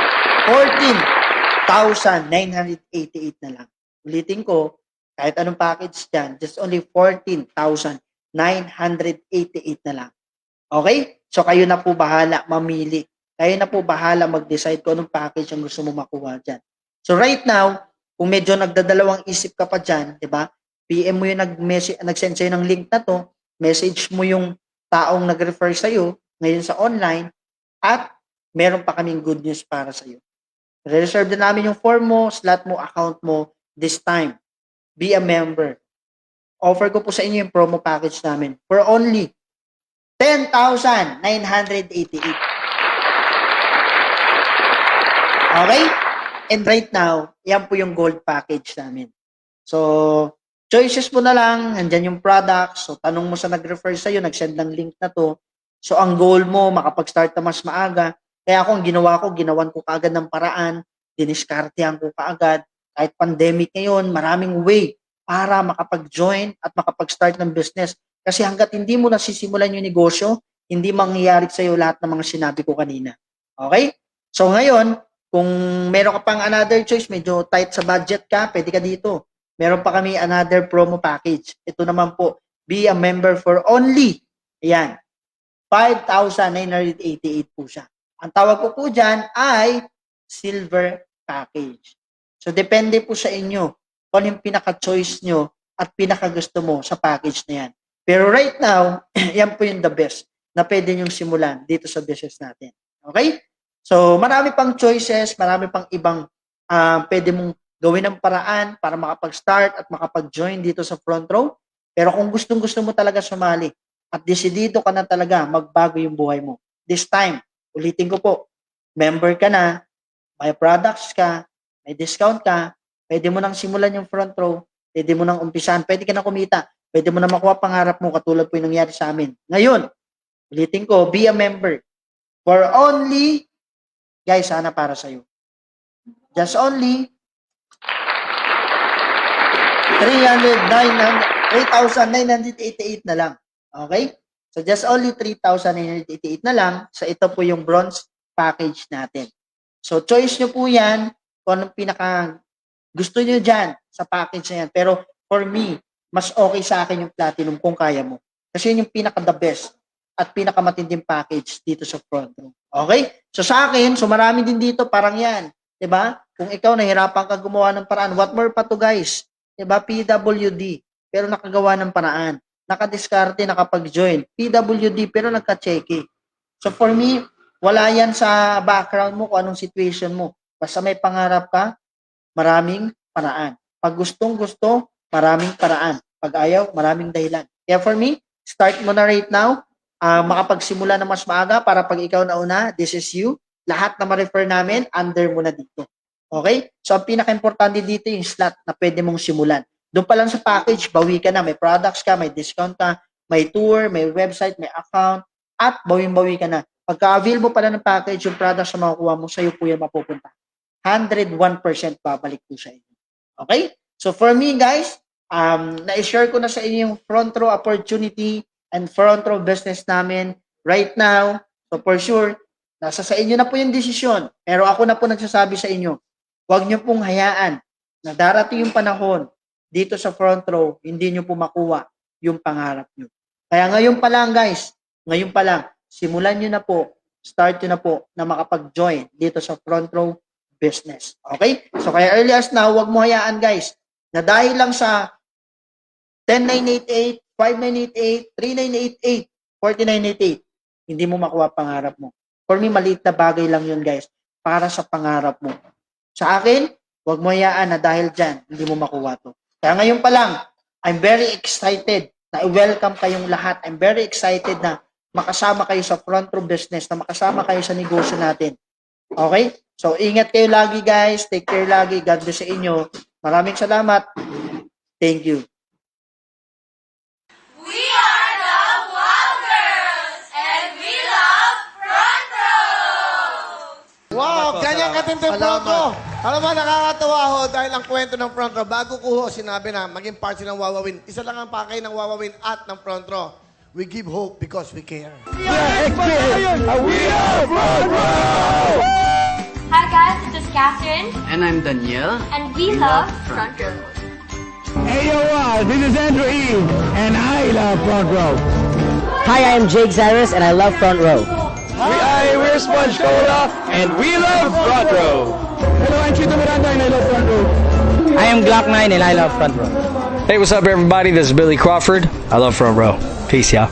14,988 na lang. Ulitin ko, kahit anong package dyan, just only 14,988 na lang. Okay? So, kayo na po bahala mamili. Kayo na po bahala mag-decide kung anong package ang gusto mo makuha dyan. So, right now, kung medyo nagdadalawang isip ka pa dyan, di ba? PM mo yung nag-send sa'yo ng link na to, message mo yung taong nag-refer sa'yo ngayon sa online, at meron pa kaming good news para sa'yo. Reserve na namin yung form mo, slot mo, account mo this time. Be a member. Offer ko po sa inyo yung promo package namin for only 10,988. Okay? And right now, yan po yung gold package namin. So, choices mo na lang, nandyan yung products. So, tanong mo sa nag-refer sa'yo, nag-send ng link na to. So, ang goal mo, makapag-start na mas maaga. Kaya ako, ang ginawan ko kaagad ng paraan, diniskartehan ko kaagad. Kahit pandemic ngayon, maraming way para makapag-join at makapag-start ng business. Kasi hanggat hindi mo nasisimulan yung negosyo, hindi mangyayari sa'yo lahat ng mga sinabi ko kanina. Okay? So ngayon, kung meron ka pang another choice, medyo tight sa budget ka, pwede ka dito. Meron pa kami another promo package. Ito naman po, be a member for only, ayan, 5,988 po siya. Ang tawag ko po dyan ay silver package. So, depende po sa inyo kung ano yung pinaka-choice nyo at pinaka-gusto mo sa package na yan. Pero right now, yan po yung the best na pwede nyong simulan dito sa business natin. Okay? So, marami pang choices, marami pang ibang pwede mong gawin ng paraan para makapag-start at makapag-join dito sa front row. Pero kung gustong-gusto mo talaga sumali at desidido ka na talaga, magbago yung buhay mo. This time, ulitin ko po, member ka na, may products ka, may discount ka, pwede mo nang simulan yung front row, pwede mo nang umpisahan, pwede ka nang kumita, pwede mo nang makuha pangarap mo katulad po yung nangyari sa amin. Ngayon, ulitin ko, be a member for only, guys, sana para sa'yo. Just only 3,988 na lang. Okay? So, just only 3,988 na lang. So, ito po yung bronze package natin. So, choice nyo po yan kung anong pinaka gusto nyo dyan sa package na yan. Pero, for me, mas okay sa akin yung platinum kung kaya mo. Kasi yun yung pinaka-the best at pinaka-matinding package dito sa front row. Okay? So, sa akin, so marami din dito, parang yan. Diba? Kung ikaw nahirapan ka gumawa ng paraan, what more pa to guys? Diba? PWD. Pero nakagawa ng paraan. Nakadiskarte, nakapag-join. PWD, pero nagka-checky. So, for me, wala yan sa background mo kung anong situation mo. Basta may pangarap ka, maraming paraan. Pag gustong-gusto, maraming paraan. Pag ayaw, maraming dahilan. Kaya for me, Start mo na right now. Makapagsimula na mas maaga para pag ikaw nauna, this is you. Lahat na ma-refer namin, under mo na dito. Okay? So, ang pinaka-importante dito yung slot na pwede mong simulan. Doon pa lang sa package, bawi ka na. May products ka, may discount ka, may tour, may website, may account, at bawing-bawi ka na. Pagka-avail mo pala ng package, yung products na makukuha mo, sa'yo po yan mapupunta. 101% babalik po sa inyo. Okay? So, for me, guys, na-share ko na sa inyo yung front row opportunity and front row business namin right now. So, for sure, nasa sa inyo na po yung desisyon. Pero ako na po nagsasabi sa inyo, huwag nyo pong hayaan na darating yung panahon dito sa front row, hindi nyo po makuha yung pangarap nyo. Kaya ngayon pa lang, guys, ngayon pa lang, simulan nyo na po, start nyo na po na makapag-join dito sa front row business. Okay? So, kaya early as now, huwag mo hayaan, guys, na dahil lang sa 10988, 5988, 3988, 4988, hindi mo makuha pangarap mo. For me, maliit na bagay lang yun, guys, para sa pangarap mo. Sa akin, huwag mo hayaan na dahil dyan, hindi mo makuha to. Kaya ngayon pa lang, I'm very excited na i-welcome kayong lahat. I'm very excited na makasama kayo sa front row business, na makasama kayo sa negosyo natin. Okay? So, ingat kayo lagi, guys. Take care lagi. God bless sa inyo. Maraming salamat. Thank you. We are the Wow Girls, and we love front row! Wow, ganyan katindi yung front row. Alam mo, nakakatawa ho dahil ang kwento ng front row, bago ko ho sinabi na maging part sila ng Wawawin, isa lang ang pakay ng Wawawin at ng front row. We give hope because we care. Hi guys, this is Catherine, And I'm Danielle. and we love front row. Hey, yo, this is Andrew E. And I love front row. Hi, I am Jake Cyrus, and I love front row. We're Sponge Cola, and we love front row. Hello, I'm Chito Miranda, and I love front row. I am Glock 9, and I love front row. Hey, what's up, everybody? This is Billy Crawford. I love front row. Peace, y'all.